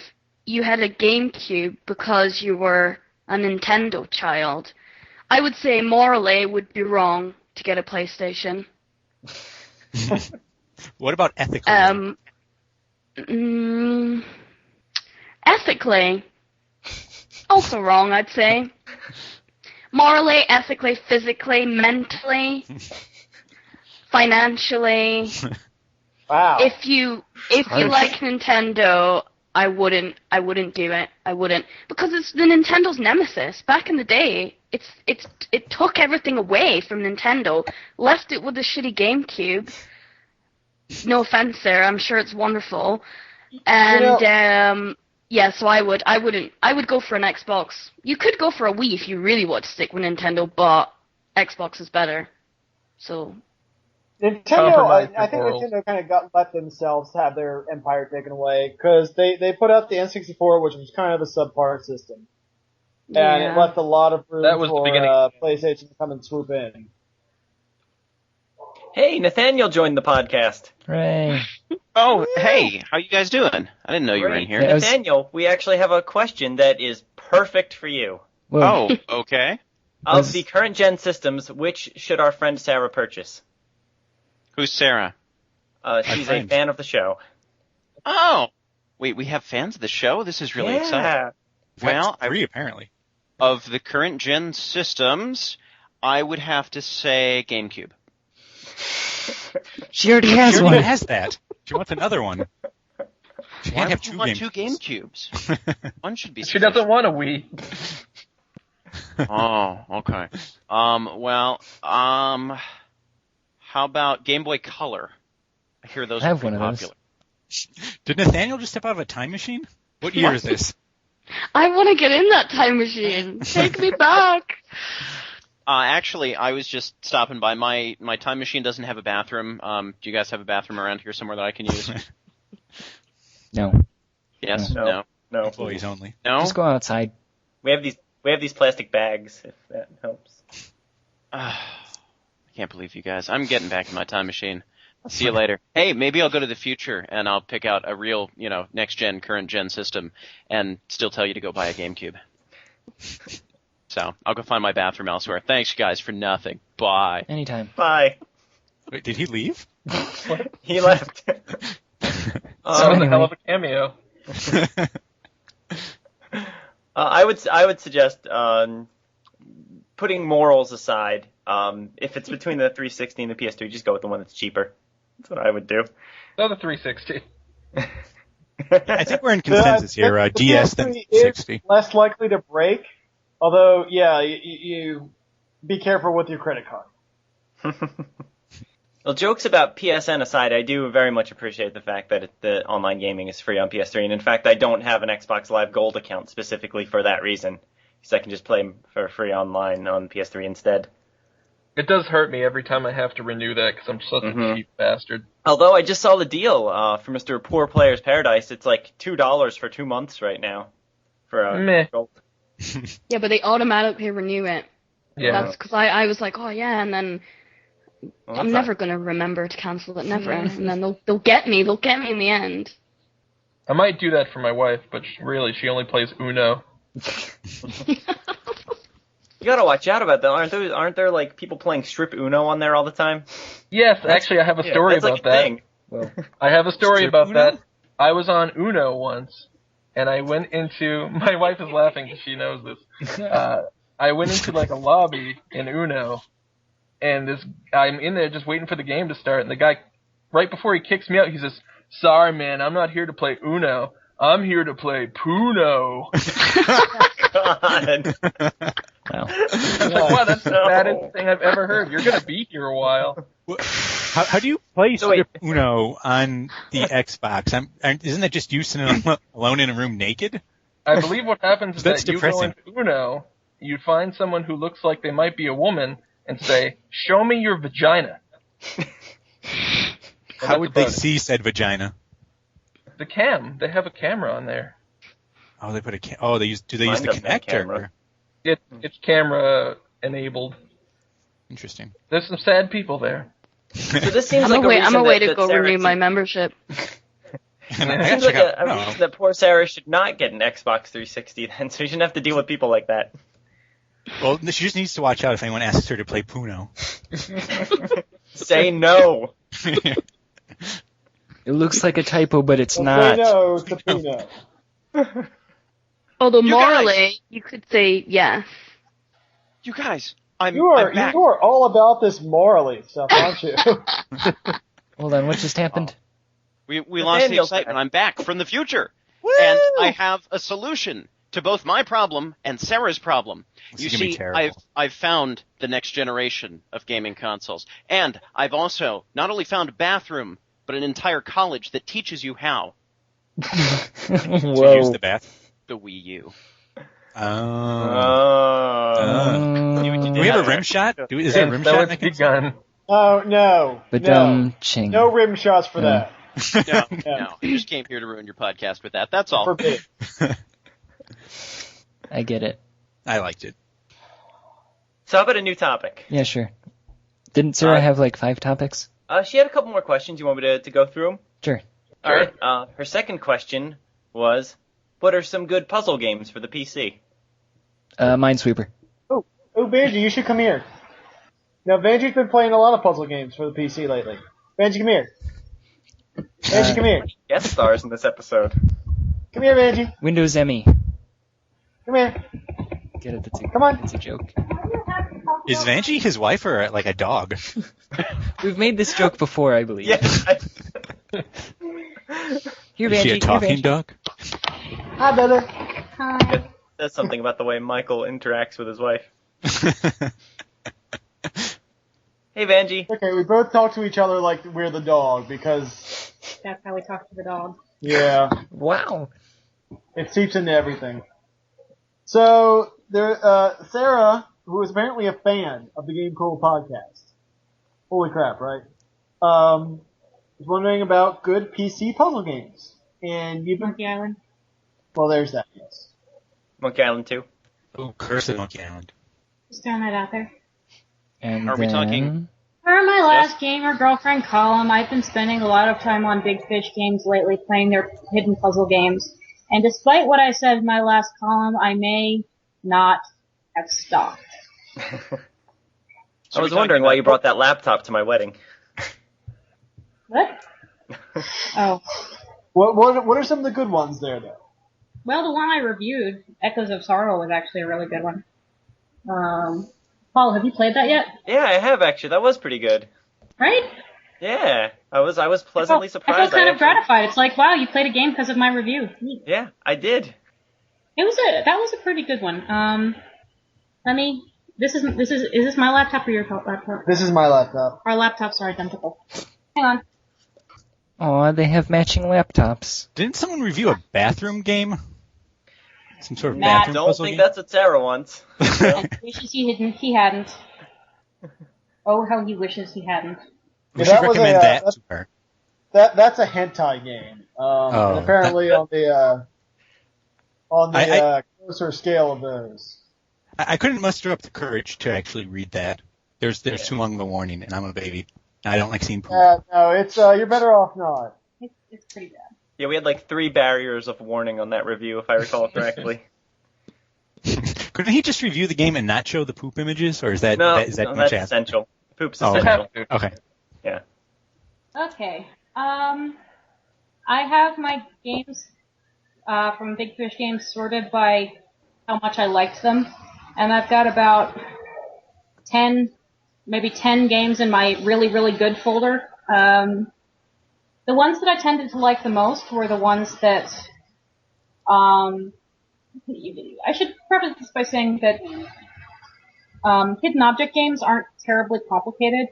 you had a GameCube because you were a Nintendo child, I would say morally it would be wrong to get a PlayStation. What about ethically? Ethically, also wrong, I'd say. Morally, ethically, physically, mentally, financially. Wow. If you like Nintendo, I wouldn't do it. I wouldn't, because it's the Nintendo's nemesis. Back in the day, it took everything away from Nintendo, left it with a shitty GameCube. No offense, Sarah. I'm sure it's wonderful. And yeah, so I would go for an Xbox. You could go for a Wii if you really want to stick with Nintendo, but Xbox is better. So Nintendo, Compromise I think world. Nintendo kind of let themselves have their empire taken away, because they put out the N64, which was kind of a subpar system. And it left a lot of room That was the for beginning. PlayStation to come and swoop in. Hey, Nathaniel joined the podcast. Hooray. Oh, hey, how you guys doing? I didn't know you were in here. Yeah, was- Nathaniel, we actually have a question that is perfect for you. Whoa. Oh, okay. Of the current gen systems, which should our friend Sarah purchase? Who's Sarah? She's a friend. fan of the show. Oh, wait, we have fans of the show? This is really exciting. Well, That's three, apparently. of the current gen systems, I would have to say GameCube. She already has She one. already has that. She wants another one. She Why can't have would you two want games. two GameCubes? One should be She doesn't want a Wii. Oh, okay. How about Game Boy Color? I hear those I are have pretty one of those. popular. Did Nathaniel just step out of a time machine? What year is this? I want to get in that time machine. Take me back. Actually, I was just stopping by. My time machine doesn't have a bathroom. Do you guys have a bathroom around here somewhere that I can use? No. Yes? No. No? No. Employees only. No? Just go outside. We have these plastic bags, if that helps. I can't believe you guys. I'm getting back in my time machine. See you later. Hey, maybe I'll go to the future and I'll pick out a real, next gen, current gen system and still tell you to go buy a GameCube. So, I'll go find my bathroom elsewhere. Thanks, you guys, for nothing. Bye. Anytime. Bye. Wait, did he leave? He left. That was a hell of a cameo. I would suggest putting morals aside. If it's between the 360 and the PS2, just go with the one that's cheaper. That's what I would do. So the 360. I think we're in consensus here. The DS then PS3 is 60. less likely to break, although, yeah, you be careful with your credit card. Well, jokes about PSN aside, I do very much appreciate the fact that the online gaming is free on PS3, and in fact, I don't have an Xbox Live Gold account specifically for that reason, because I can just play for free online on PS3 instead. It does hurt me every time I have to renew that because I'm such a cheap bastard. Although I just saw the deal for Mr. Poor Player's Paradise. It's like $2 for 2 months right now for Meh. Gold. Yeah, but they automatically renew it. Yeah. That's because I was like, oh yeah, and then Well, I'm that's never gonna remember to cancel it, never. And then they'll get me in the end. I might do that for my wife, but really, she only plays Uno. You gotta watch out about that. Aren't there like people playing strip Uno on there all the time? Yes, actually, I have a story that's about like a that. thing. Well, I have a story Strip about Uno? that. I was on Uno once, and I went into... My wife is laughing because she knows this. I went into like a lobby in Uno, and I'm in there just waiting for the game to start, and the guy, right before he kicks me out, he says, "Sorry, man, I'm not here to play Uno. I'm here to play Puno." God. Wow. I was like, wow, that's the baddest thing I've ever heard. You're going to be here a while. How do you play So wait. Strip Uno on the Xbox? Isn't that just you sitting alone in a room naked? I believe what happens is That's that you depressing. go into Uno, you find someone who looks like they might be a woman, and say, "Show me your vagina." How would they see said vagina? The cam. They have a camera on there. Oh, they put a do they use Mine the doesn't have connector? camera. It's camera enabled. Interesting. There's some sad people there. So this seems I'm like a way that to go Sarah renew my seems- membership. I gotta Seems check like out a Uno. reason that poor Sarah should not get an Xbox 360 then, so you shouldn't have to deal with people like that. Well, she just needs to watch out if anyone asks her to play Puno. Say no. It looks like a typo, but it's say not. no to Puno. Although You morally, guys. you could say yes. You guys, I'm You are back. all about this morally stuff, aren't you? Hold on, what just happened? We lost the Nathaniel's excitement. back. I'm back from the future. And I have a solution to both my problem and Sarah's problem. This You is gonna be see, terrible. I've found the next generation of gaming consoles. And I've also not only found a bathroom, but an entire college that teaches you how. To use Whoa. the bath. The Wii U. Do we have a rim shot? Is there a rim that shot? was Mechanism? begun. Oh, no. But no. ching. No rim shots for that. No, Yeah. no. I just came here to ruin your podcast with that. That's all. Forbid. I get it. I liked it. So how about a new topic? Yeah, sure. Didn't Sarah have like 5 topics? She had a couple more questions. You want me to go through them? Sure. All right. Her second question was, what are some good puzzle games for the PC? Minesweeper. Oh, Benji, you should come here. Now, Benji's been playing a lot of puzzle games for the PC lately. Benji, come here. Benji, come here. Guest stars in this episode. Come here, Benji. Windows ME. Come here. Get it? Come on. It's a joke. Is Vanjie his wife or like a dog? We've made this joke before, I believe. Yes. Here, Is she Vanjie. a talking here, dog? Hi, brother. That's something about the way Michael interacts with his wife. Hey, Vanjie. Okay, we both talk to each other like we're the dog because, That's how we talk to the dog. yeah, Wow. it seeps into everything. So, Sarah, who is apparently a fan of the GameCola podcast, holy crap, right? Was wondering about good PC puzzle games. And you've been, Monkey Island. well, there's that, yes. Monkey Island 2. Oh, curse of Monkey Island. Just throwing that out there. And Are we then... talking- For my last gamer girlfriend column, I've been spending a lot of time on Big Fish games lately, playing their hidden puzzle games. And despite what I said in my last column, I may not have stopped. I was wondering why you brought that laptop to my wedding. What? Oh. What are some of the good ones there, though? Well, the one I reviewed, Echoes of Sorrow, was actually a really good one. Paul, have you played that yet? Yeah, I have actually. That was pretty good. Right? Yeah, I was pleasantly I surprised. felt kind of actually- gratified. It's like, wow, you played a game because of my review. Neat. Yeah, I did. That was a pretty good one. Let me Is this my laptop or your laptop? This is my laptop. Our laptops are identical. Hang on. Aw, they have matching laptops. Didn't someone review a bathroom game? Some sort of Matt. bathroom Don't puzzle think game? that's what Sarah wants. And wishes he hadn't. Oh, how he wishes he hadn't. We Yeah, should that was recommend a, that that's- to her. That's a hentai game. And apparently on the closer scale of those. I couldn't muster up the courage to actually read that. There's too long of a warning, and I'm a baby. I don't like seeing poop. No, it's you're better off not. It's pretty bad. Yeah, we had like 3 barriers of warning on that review, if I recall correctly. Couldn't he just review the game and not show the poop images, or is that No, is that no, too that's much asked? essential. Poop's Oh, essential. Okay. Yeah. Okay. I have my games from Big Fish Games sorted by how much I liked them, and I've got about 10 games in my really, really good folder. The ones that I tended to like the most were the ones that, I should preface this by saying that hidden object games aren't terribly complicated.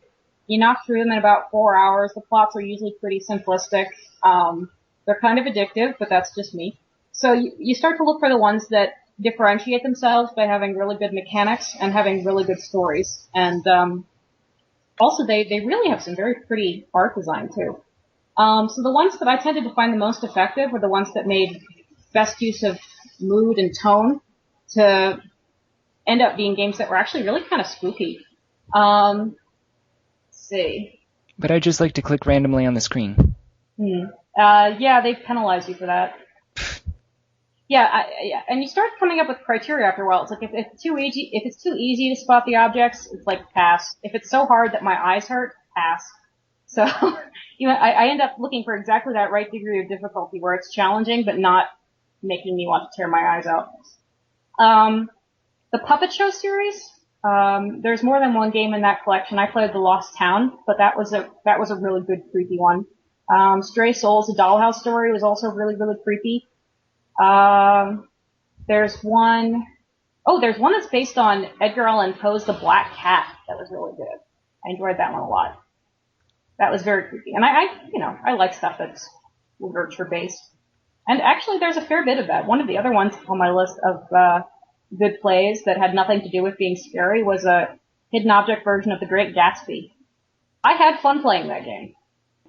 You knock through them in about 4 hours. The plots are usually pretty simplistic. They're kind of addictive, but that's just me. So you start to look for the ones that differentiate themselves by having really good mechanics and having really good stories. And also they really have some very pretty art design too. So the ones that I tended to find the most effective were the ones that made best use of mood and tone to end up being games that were actually really kind of spooky. Let's see. But I just like to click randomly on the screen. Yeah, they penalize you for that. Yeah, and you start coming up with criteria after a while. It's like if it's too easy to spot the objects, it's like pass. If it's so hard that my eyes hurt, pass. So, I end up looking for exactly that right degree of difficulty where it's challenging but not making me want to tear my eyes out. The Puppet Show series, there's more than one game in that collection. I played The Lost Town, but that was a really good creepy one. Stray Souls, a Dollhouse Story was also really, really creepy. There's one that's based on Edgar Allan Poe's The Black Cat that was really good. I enjoyed that one a lot. That was very creepy. And I like stuff that's literature based. And actually there's a fair bit of that. One of the other ones on my list of, good plays that had nothing to do with being scary was a hidden object version of The Great Gatsby. I had fun playing that game.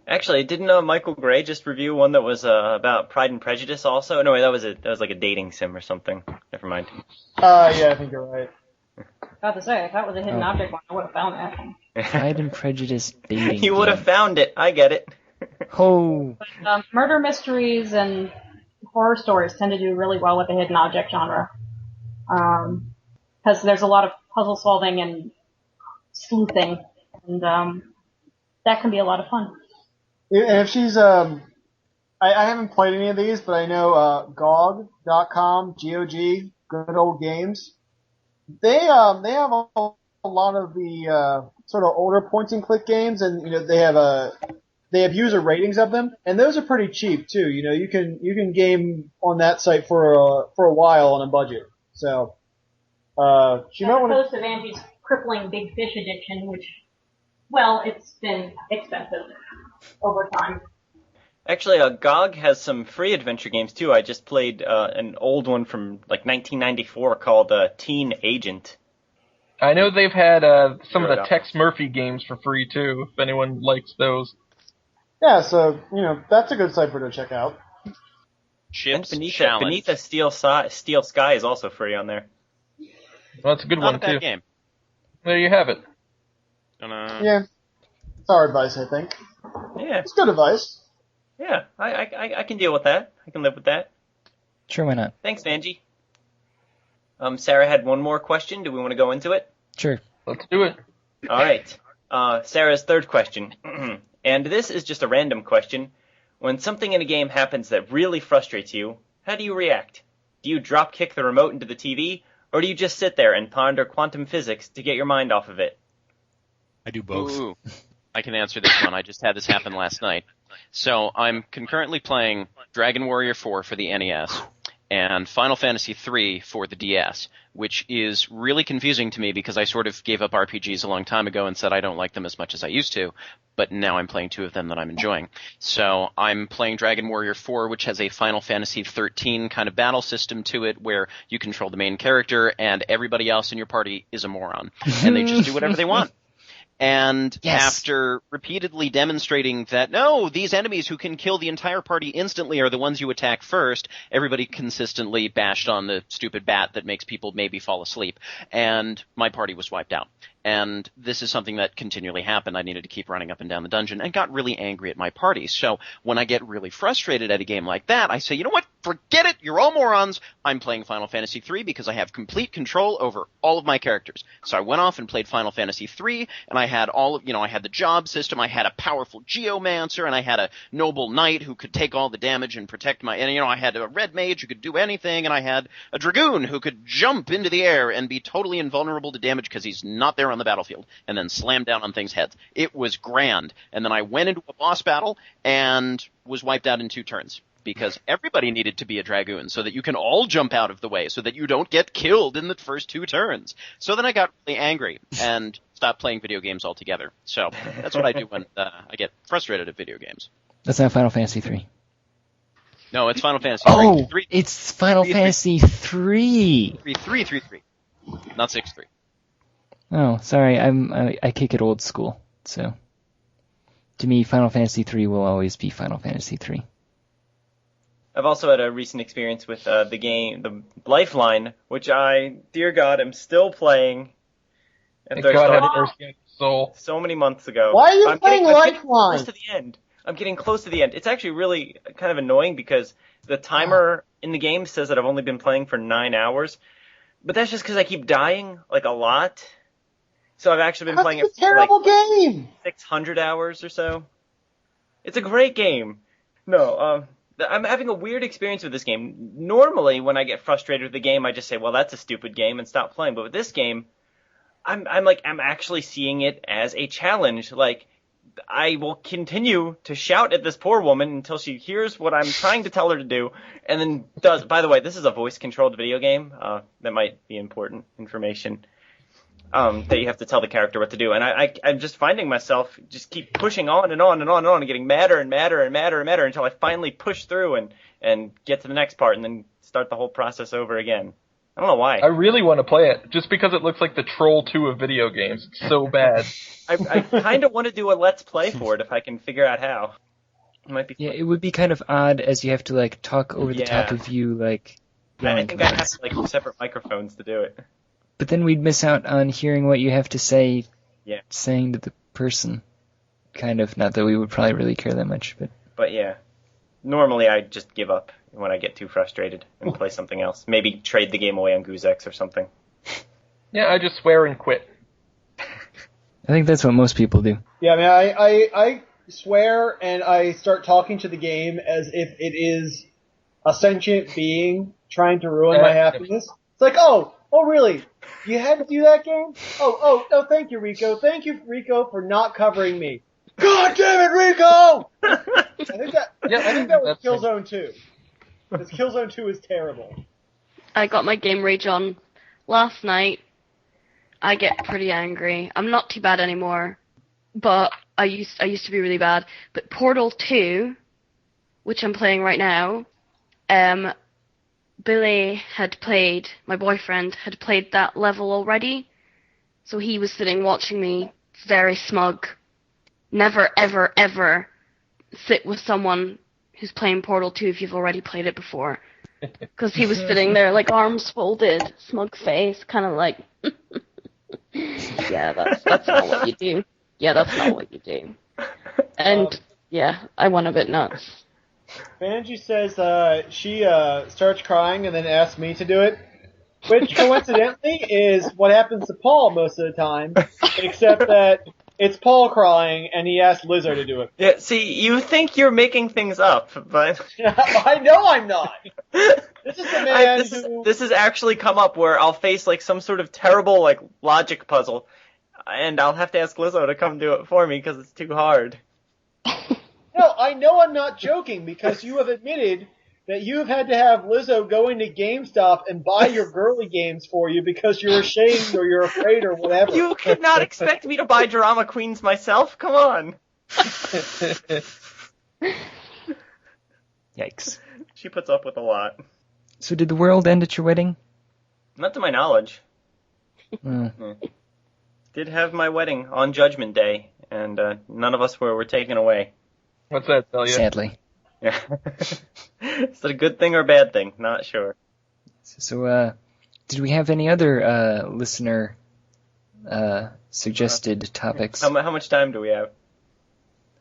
Actually, didn't Michael Gray just review one that was about Pride and Prejudice also? No, that was like a dating sim or something. Never mind. Yeah, I think you're right. About to say, if that was a hidden object one, I would have found that. Pride and Prejudice dating. You would have found it. I get it. Oh. But, murder mysteries and horror stories tend to do really well with the hidden object genre. Because there's a lot of puzzle solving and sleuthing, and that can be a lot of fun. And if she's, I haven't played any of these, but I know GOG.com, GOG, Good Old Games. They have a lot of the sort of older point and click games, and they have user ratings of them, and those are pretty cheap too. You can game on that site for a while on a budget. So she might want to. Opposed to Angie's crippling big fish addiction, which, well, it's been expensive over time. Actually, GOG has some free adventure games too. I just played an old one from like 1994 called Teen Agent. I know they've had some of the Tex Murphy games for free too, if anyone likes those. Yeah, so, that's a good site for to check out. Chips Beneath a Steel Sky is also free on there. Well, that's a good Not one a bad too. game. There you have it. Yeah. It's our advice, I think. Yeah. It's good advice. Yeah, I can deal with that. I can live with that. Sure, why not? Thanks, Angie. Sarah had one more question. Do we want to go into it? Sure. Let's do it. All right. Sarah's third question. And this is just a random question. When something in a game happens that really frustrates you, how do you react? Do you drop kick the remote into the TV, or do you just sit there and ponder quantum physics to get your mind off of it? I do both. Ooh, I can answer this one. I just had this happen last night. So I'm concurrently playing Dragon Warrior 4 for the NES, and Final Fantasy III for the DS, which is really confusing to me because I sort of gave up RPGs a long time ago and said I don't like them as much as I used to, but now I'm playing two of them that I'm enjoying. So I'm playing Dragon Warrior 4, which has a Final Fantasy 13 kind of battle system to it where you control the main character and everybody else in your party is a moron, and they just do whatever they want. And after repeatedly demonstrating that, no, these enemies who can kill the entire party instantly are the ones you attack first, everybody consistently bashed on the stupid bat that makes people maybe fall asleep, and my party was wiped out. And this is something that continually happened. I needed to keep running up and down the dungeon and got really angry at my party. So when I get really frustrated at a game like that, I say, you know what? Forget it. You're all morons. I'm playing Final Fantasy III because I have complete control over all of my characters. So I went off and played Final Fantasy III, and I had I had the job system. I had a powerful geomancer, and I had a noble knight who could take all the damage and protect and I had a red mage who could do anything, and I had a dragoon who could jump into the air and be totally invulnerable to damage because he's not there on the battlefield, and then slam down on things' heads. It was grand. And then I went into a boss battle and was wiped out in 2 turns. Because everybody needed to be a dragoon so that you can all jump out of the way so that you don't get killed in the first 2 turns. So then I got really angry and stopped playing video games altogether. So that's what I do when I get frustrated at video games. That's not Final Fantasy 3. No, it's Final Fantasy 3. Oh, it's Final Fantasy 3. 3. Not 6-3. Oh, sorry, I kick it old school. So to me, Final Fantasy 3 will always be Final Fantasy 3. I've also had a recent experience with the game, the Lifeline, which dear God, am still playing. And God have mercy on your soul. So many months ago. Why are you playing Lifeline? Close to the end. I'm getting close to the end. It's actually really kind of annoying because the timer in the game says that I've only been playing for 9 hours, but that's just because I keep dying like a lot. So I've actually been playing it for terrible game. 600 hours or so. It's a great game. No, I'm having a weird experience with this game. Normally, when I get frustrated with the game, I just say, well, that's a stupid game and stop playing. But with this game, I'm actually seeing it as a challenge. Like, I will continue to shout at this poor woman until she hears what I'm trying to tell her to do, and then does. By the way, this is a voice-controlled video game. That might be important information. That you have to tell the character what to do. And I'm just finding myself just keep pushing on and on and on and on and getting madder and madder and madder and madder until I finally push through and get to the next part and then start the whole process over again. I don't know why. I really want to play it, just because it looks like the Troll 2 of video games. It's so bad. I kind of want to do a Let's Play for it if I can figure out how. It might be fun. Yeah, it would be kind of odd as you have to, talk over the top of you, I think I have separate microphones to do it. But then we'd miss out on hearing what you have to say, saying to the person. Kind of, not that we would probably really care that much, but... But yeah, normally I just give up when I get too frustrated and play something else. Maybe trade the game away on GoozeX or something. Yeah, I just swear and quit. I think that's what most people do. Yeah, I mean, I swear and I start talking to the game as if it is a sentient being trying to ruin my happiness. It's like, oh, really? You had to do that game? Oh, thank you, Rico. Thank you, Rico, for not covering me. God damn it, Rico! I think that was Killzone 2. Because Killzone 2 is terrible. I got my game rage on last night. I get pretty angry. I'm not too bad anymore, but I used to be really bad. But Portal 2, which I'm playing right now, Billy my boyfriend had played that level already, so he was sitting watching me, very smug. Never, ever, ever sit with someone who's playing Portal 2 if you've already played it before. Because he was sitting there, arms folded, smug face, kind of like, yeah, that's not what you do. Yeah, that's not what you do. And, yeah, I went a bit nuts. Angie says she starts crying and then asks me to do it, which coincidentally is what happens to Paul most of the time, except that it's Paul crying and he asked Lizzo to do it. Yeah, see, you think you're making things up, but... I know I'm not! This is the man This has actually come up where I'll face, some sort of terrible, logic puzzle, and I'll have to ask Lizzo to come do it for me because it's too hard. No, I know I'm not joking because you have admitted that you have had to have Lizzo go into GameStop and buy your girly games for you because you're ashamed or you're afraid or whatever. You could not expect me to buy Drama Queens myself. Come on. Yikes. She puts up with a lot. So did the world end at your wedding? Not to my knowledge. Oh. Did have my wedding on Judgment Day, and none of us were taken away. What's that tell you? Sadly. Yeah. Is it a good thing or a bad thing? Not sure. So, did we have any other listener suggested topics? How much time do we have?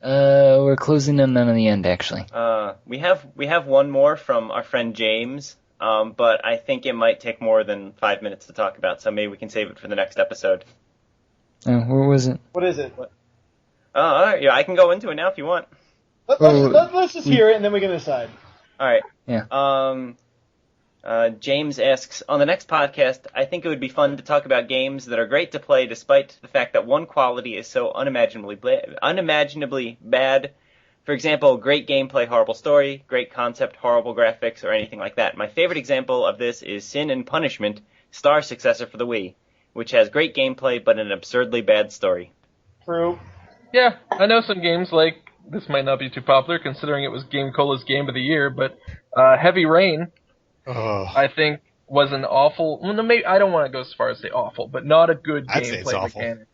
We're closing in on the end, actually. We have one more from our friend James, but I think it might take more than 5 minutes to talk about, so maybe we can save it for the next episode. Oh, where was it? What is it? Oh, all right, yeah, I can go into it now if you want. Let's just hear it and then we can decide. All right. Yeah. James asks, on the next podcast, I think it would be fun to talk about games that are great to play despite the fact that one quality is so unimaginably bad. For example, great gameplay, horrible story, great concept, horrible graphics, or anything like that. My favorite example of this is Sin and Punishment, Star's successor for the Wii, which has great gameplay but an absurdly bad story. True. Yeah, I know some games like, this might not be too popular considering it was GameCola's Game of the Year, but Heavy Rain, I think, was an awful, well, maybe, I don't want to go as far as say awful, but not a good gameplay mechanic.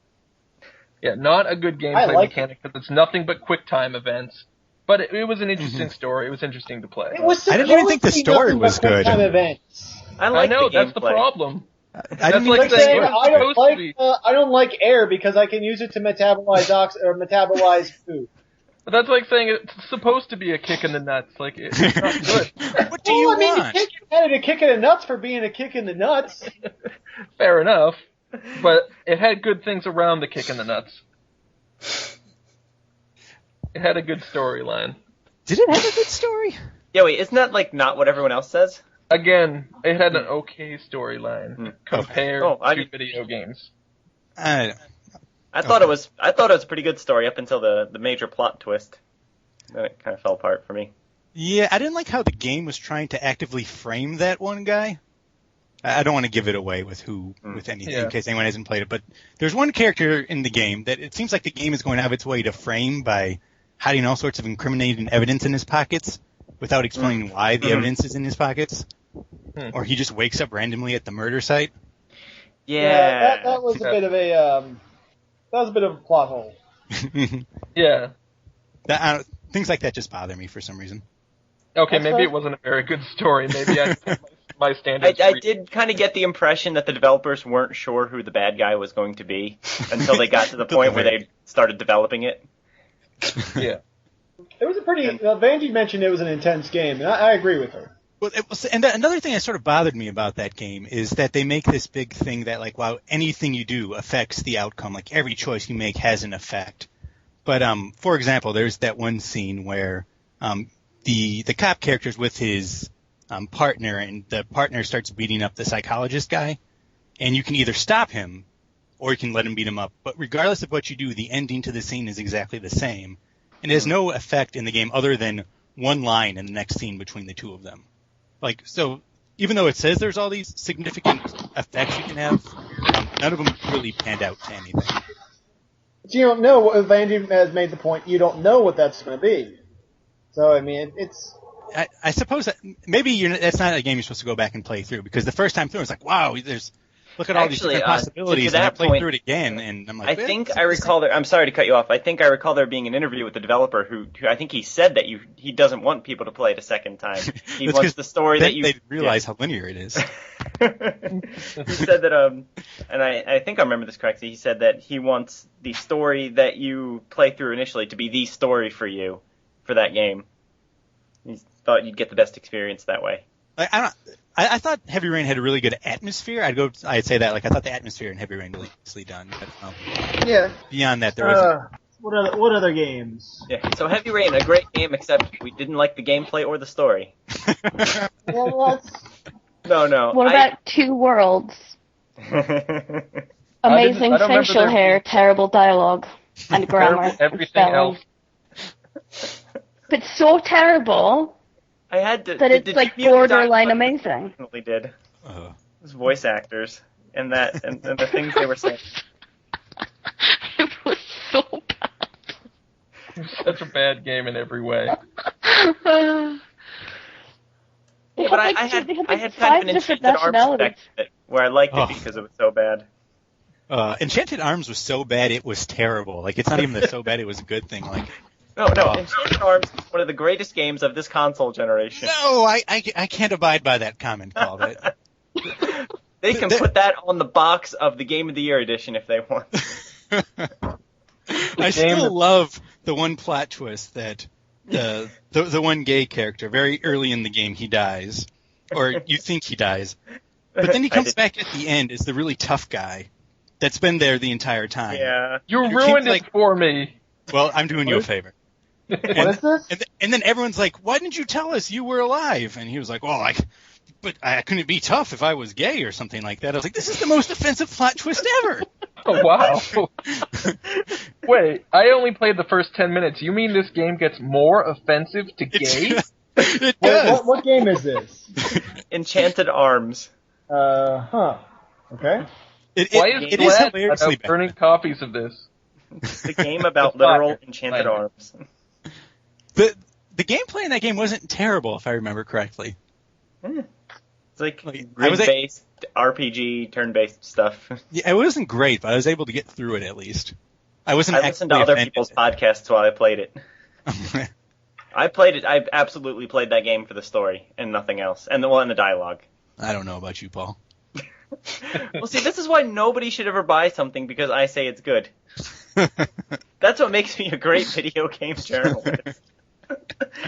Yeah, not a good gameplay mechanic because it's nothing but quick time events. But it was an interesting story. It was interesting to play. I didn't even think the story was good. I know, that's the problem. I didn't like saying I don't like air because I can use it to metabolize food. But that's like saying it's supposed to be a kick in the nuts. Like, it's not good. What do you want? You had a kick in the nuts for being a kick in the nuts. Fair enough. But it had good things around the kick in the nuts. It had a good storyline. Did it have a good story? Yeah, wait, isn't that, like, not what everyone else says? Again, it had an okay storyline compared to video games. I thought it was a pretty good story up until the major plot twist. Then it kind of fell apart for me. Yeah, I didn't like how the game was trying to actively frame that one guy. I don't want to give it away with anything in case anyone hasn't played it, but there's one character in the game that it seems like the game is going out of its way to frame by hiding all sorts of incriminating evidence in his pockets without explaining why the evidence is in his pockets. Or he just wakes up randomly at the murder site. Yeah, that was a bit of a plot hole. Yeah. Things like that just bother me for some reason. Okay, maybe it wasn't a very good story. Maybe my standards. I did kind of get the impression that the developers weren't sure who the bad guy was going to be until they got to the point where they started developing it. Yeah. It was a pretty... Vanjie mentioned it was an intense game, and I agree with her. Well, another thing that sort of bothered me about that game is that they make this big thing that, like, wow, anything you do affects the outcome. Like, every choice you make has an effect. But, for example, there's that one scene where the cop character's with his partner, and the partner starts beating up the psychologist guy, and you can either stop him or you can let him beat him up. But regardless of what you do, the ending to the scene is exactly the same. And it has no effect in the game other than one line in the next scene between the two of them. Like, so, even though it says there's all these significant effects you can have, none of them really panned out to anything. But you don't know, Vanjie has made the point, you don't know what that's going to be. So, I mean, it's... I suppose that maybe that's not a game you're supposed to go back and play through, because the first time through, it's like, wow, look at all these different possibilities, and I played through it again, and I'm like... I'm sorry to cut you off, I think I recall there being an interview with the developer who I think he said that he doesn't want people to play it a second time. He wants the story that you... They realize how linear it is. He said that, and I think I remember this correctly, he said that he wants the story that you play through initially to be the story for you, for that game. He thought you'd get the best experience that way. I thought Heavy Rain had a really good atmosphere. I'd say that. Like, I thought the atmosphere in Heavy Rain was nicely done. But, yeah. Beyond that, there was. What other games? Yeah. So Heavy Rain, a great game, except we didn't like the gameplay or the story. No. What about Two Worlds? Amazing facial hair, terrible dialogue, and grammar. Everything else. But so terrible I had to. But it's like borderline amazing. Definitely did. Those voice actors and the things they were saying. It was so bad. It was such a bad game in every way. Yeah, but I had kind of an Enchanted Arms effect where I liked it because it was so bad. Enchanted Arms was so bad it was terrible. Like, it's not even that so bad it was a good thing. Like, No, Enchanted Arms is one of the greatest games of this console generation. No, I can't abide by that comment, Paul. They can put that on the box of the Game of the Year edition if they want. I still love the one plot twist that the one gay character, very early in the game, he dies. Or you think he dies. But then he comes back at the end as the really tough guy that's been there the entire time. Yeah. You ruined it for me. Well, I'm doing you a favor. What is this? And then everyone's like, why didn't you tell us you were alive? And he was like, well, but I couldn't be tough if I was gay or something like that. I was like, this is the most offensive plot twist ever. Oh, wow. Wait, I only played the first 10 minutes. You mean this game gets more offensive to gays? It does. What game is this? Enchanted Arms. Okay. Why is it is hilariously about burning copies of this? It's a game about literal enchanted arms. The gameplay in that game wasn't terrible, if I remember correctly. It's like grid-based RPG, turn-based stuff. Yeah, it wasn't great, but I was able to get through it at least. I listened to other people's podcasts while I played it. I absolutely played that game for the story and nothing else, and the dialogue. I don't know about you, Paul. Well, see, this is why nobody should ever buy something because I say it's good. That's what makes me a great video game journalist.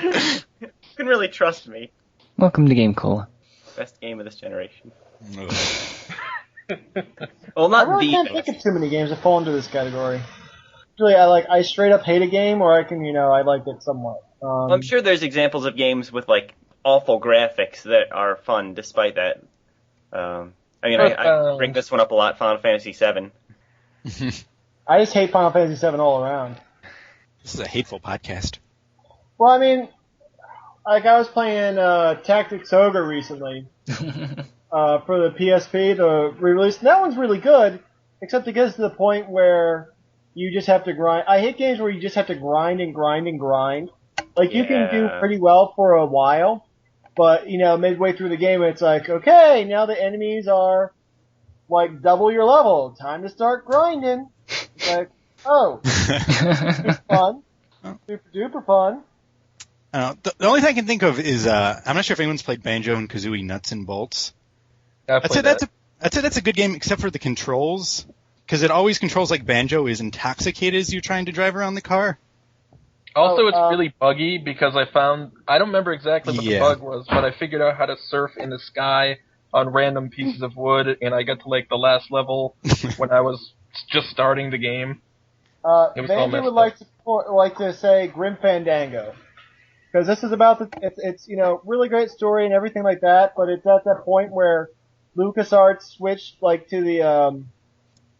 You can really trust me. Welcome to GameCola. Best game of this generation. Well, not I really can't think of too many games that fall into this category. Usually, I straight up hate a game, or I can, I like it somewhat. I'm sure there's examples of games with like awful graphics that are fun, despite that. I bring this one up a lot. Final Fantasy VII. I just hate Final Fantasy VII all around. This is a hateful podcast. Well, I mean, like I was playing Tactics Ogre recently for the PSP, the re-release. And that one's really good, except it gets to the point where you just have to grind. I hate games where you just have to grind and grind and grind. Like, you can do pretty well for a while, but, midway through the game, it's like, okay, now the enemies are, like, double your level. Time to start grinding. It's like, oh. Super fun. Super duper fun. The only thing I can think of is, I'm not sure if anyone's played Banjo and Kazooie Nuts and Bolts. I'd say that's a good game except for the controls, because it always controls like Banjo is intoxicated as you're trying to drive around the car. Also, it's really buggy because I don't remember exactly what the bug was, but I figured out how to surf in the sky on random pieces of wood, and I got to like the last level when I was just starting the game. Banjo would like to say Grim Fandango. Because this is about it's really great story and everything like that, but it's at that point where LucasArts switched like to the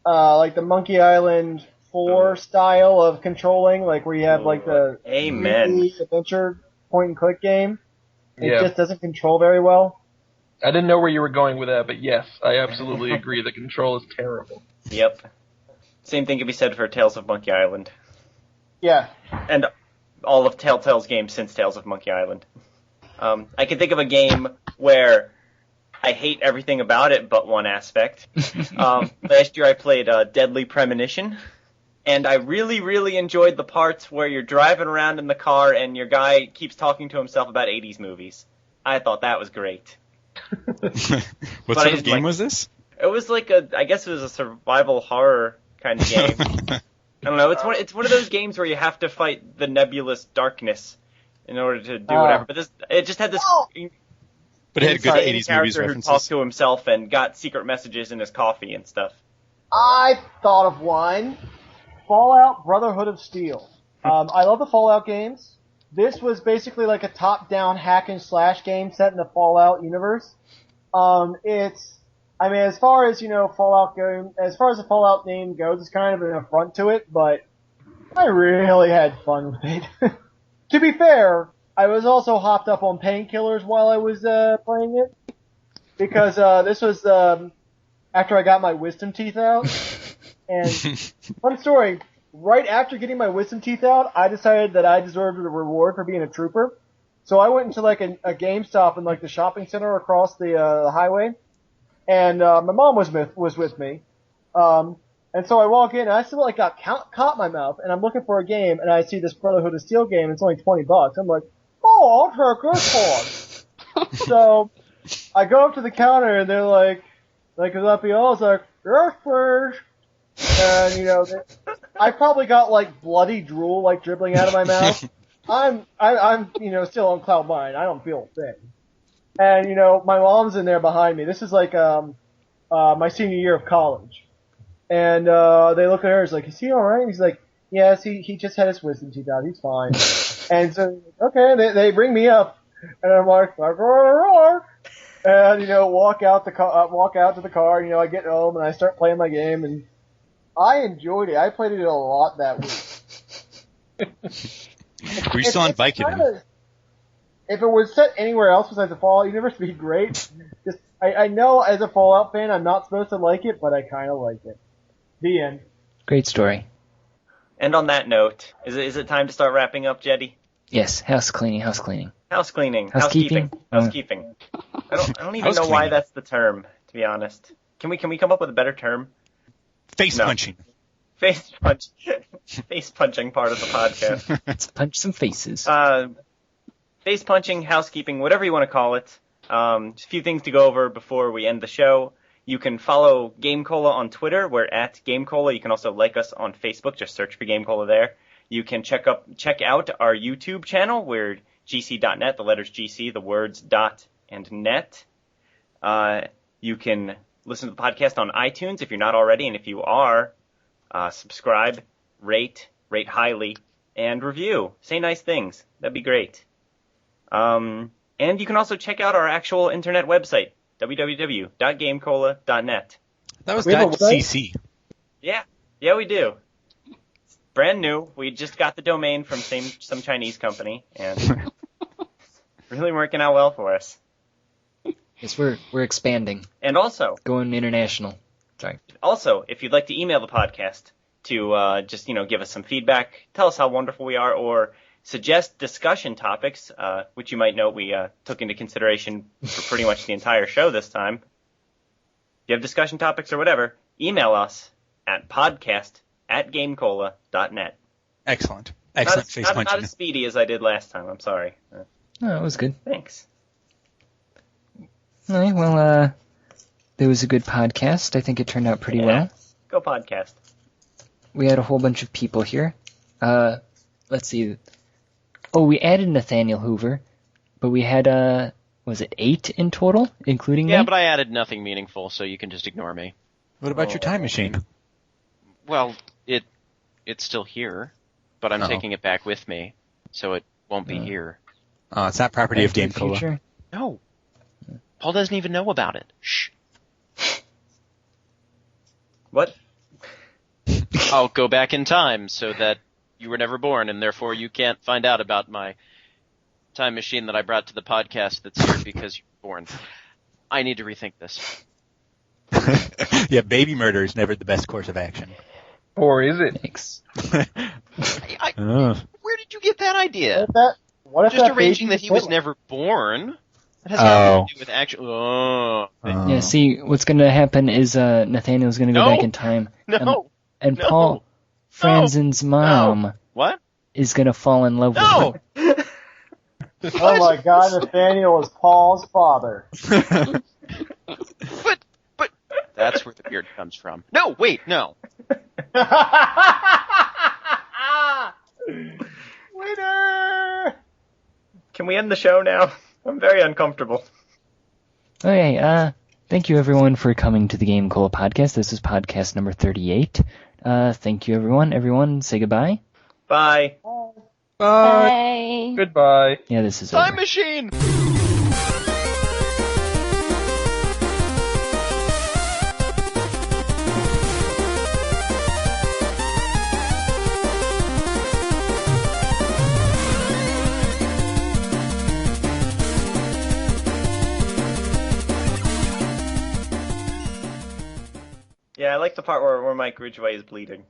like the Monkey Island 4 style of controlling, like where you have like the adventure point and click game. It just doesn't control very well. I didn't know where you were going with that, but yes, I absolutely agree. The control is terrible. Yep. Same thing can be said for Tales of Monkey Island. Yeah. And all of Telltale's games since Tales of Monkey Island. I can think of a game where I hate everything about it but one aspect. Last year I played Deadly Premonition, and I really, really enjoyed the parts where you're driving around in the car and your guy keeps talking to himself about 80s movies. I thought that was great. What sort of game was this? It was like I guess it was a survival horror kind of game. I don't know. It's one of those games where you have to fight the nebulous darkness in order to do whatever. But it just had this. But it had good 80s movies who references. talked to himself and got secret messages in his coffee and stuff. I thought of one. Fallout Brotherhood of Steel. I love the Fallout games. This was basically like a top-down hack and slash game set in the Fallout universe. As far as Fallout as far as the Fallout name goes, it's kind of an affront to it, but I really had fun with it. To be fair, I was also hopped up on painkillers while I was playing it, because this was after I got my wisdom teeth out. And fun story, right after getting my wisdom teeth out, I decided that I deserved a reward for being a trooper. So I went into like a GameStop in like the shopping center across the highway, and my mom was with me. And so I walk in, and I still like got caught in my mouth, and I'm looking for a game, and I see this Brotherhood of Steel game, and it's only $20. I'm like, oh, I'll take this one. So I go up to the counter, and they're like, up I was like, yes, please. And, you know, I probably got like bloody drool like dribbling out of my mouth. I'm, you know, still on cloud nine. I don't feel a thing. And, you know, my mom's in there behind me. This is like, my senior year of college. And, they look at her, it's like, is he alright? He's like, yes, he just had his wisdom teeth out. He's fine. And so, okay, they bring me up. And I'm like, I'm going to roar. And, you know, walk out to the car, and, you know, I get home and I start playing my game, and I enjoyed it. I played it a lot that week. Were you still on Vicodin? If it was set anywhere else besides the Fallout universe, it'd be great. Just, I know as a Fallout fan I'm not supposed to like it, but I kind of like it. The end. Great story. And on that note, is it time to start wrapping up, Jeddy? Yes, house cleaning. Housekeeping. Housekeeping. Housekeeping. I don't even know why that's the term, to be honest. Can we come up with a better term? Face punching. Face punching part of the podcast. Let's punch some faces. Face punching, housekeeping, whatever you want to call it. Just a few things to go over before we end the show. You can follow GameCola on Twitter. We're at GameCola. You can also like us on Facebook. Just search for GameCola there. You can check out our YouTube channel. We're gc.net, the letters GC, the words dot and net. You can listen to the podcast on iTunes if you're not already, and if you are, subscribe, rate highly, and review. Say nice things. That'd be great. And you can also check out our actual internet website, www.gamecola.net. That was .cc. Yeah, we do. It's brand new. We just got the domain from some Chinese company, and really working out well for us. Yes, we're expanding. And also going international. Sorry. Also, if you'd like to email the podcast to just give us some feedback, tell us how wonderful we are, or suggest discussion topics, which you might note we took into consideration for pretty much the entire show this time. If you have discussion topics or whatever, email us at podcast@gamecola.net. Excellent. Not Face punching. Not as speedy as I did last time. I'm sorry. No, it was good. Thanks. All right, well, there was a good podcast. I think it turned out pretty well. Go podcast. We had a whole bunch of people here. Let's see. Oh, we added Nathaniel Hoover, but we had, was it 8 in total, including me? Yeah, but I added nothing meaningful, so you can just ignore me. What about your time machine? Well, it's still here, but I'm taking it back with me, so it won't be here. Oh, it's not property of GameCola. No. Paul doesn't even know about it. Shh. What? I'll go back in time so that you were never born, and therefore you can't find out about my time machine that I brought to the podcast that's here because you were born. I need to rethink this. Yeah, baby murder is never the best course of action. Or is it? Thanks. Where did you get that idea? What if Just that arranging baby that he was never born? That has nothing to do with action. Yeah, see, what's going to happen is Nathaniel's going to go back in time. And Paul, Franzen's mom, is going to fall in love with him. Oh my God, Nathaniel is Paul's father. But that's where the beard comes from. No, wait, no. Winner! Can we end the show now? I'm very uncomfortable. Okay, thank you everyone for coming to the GameCola podcast. This is podcast number 38. Thank you everyone. Everyone, say goodbye. Bye. Bye. Goodbye. Yeah, this is Time over. machine! Yeah, I like the part where Mike Ridgaway is bleeding.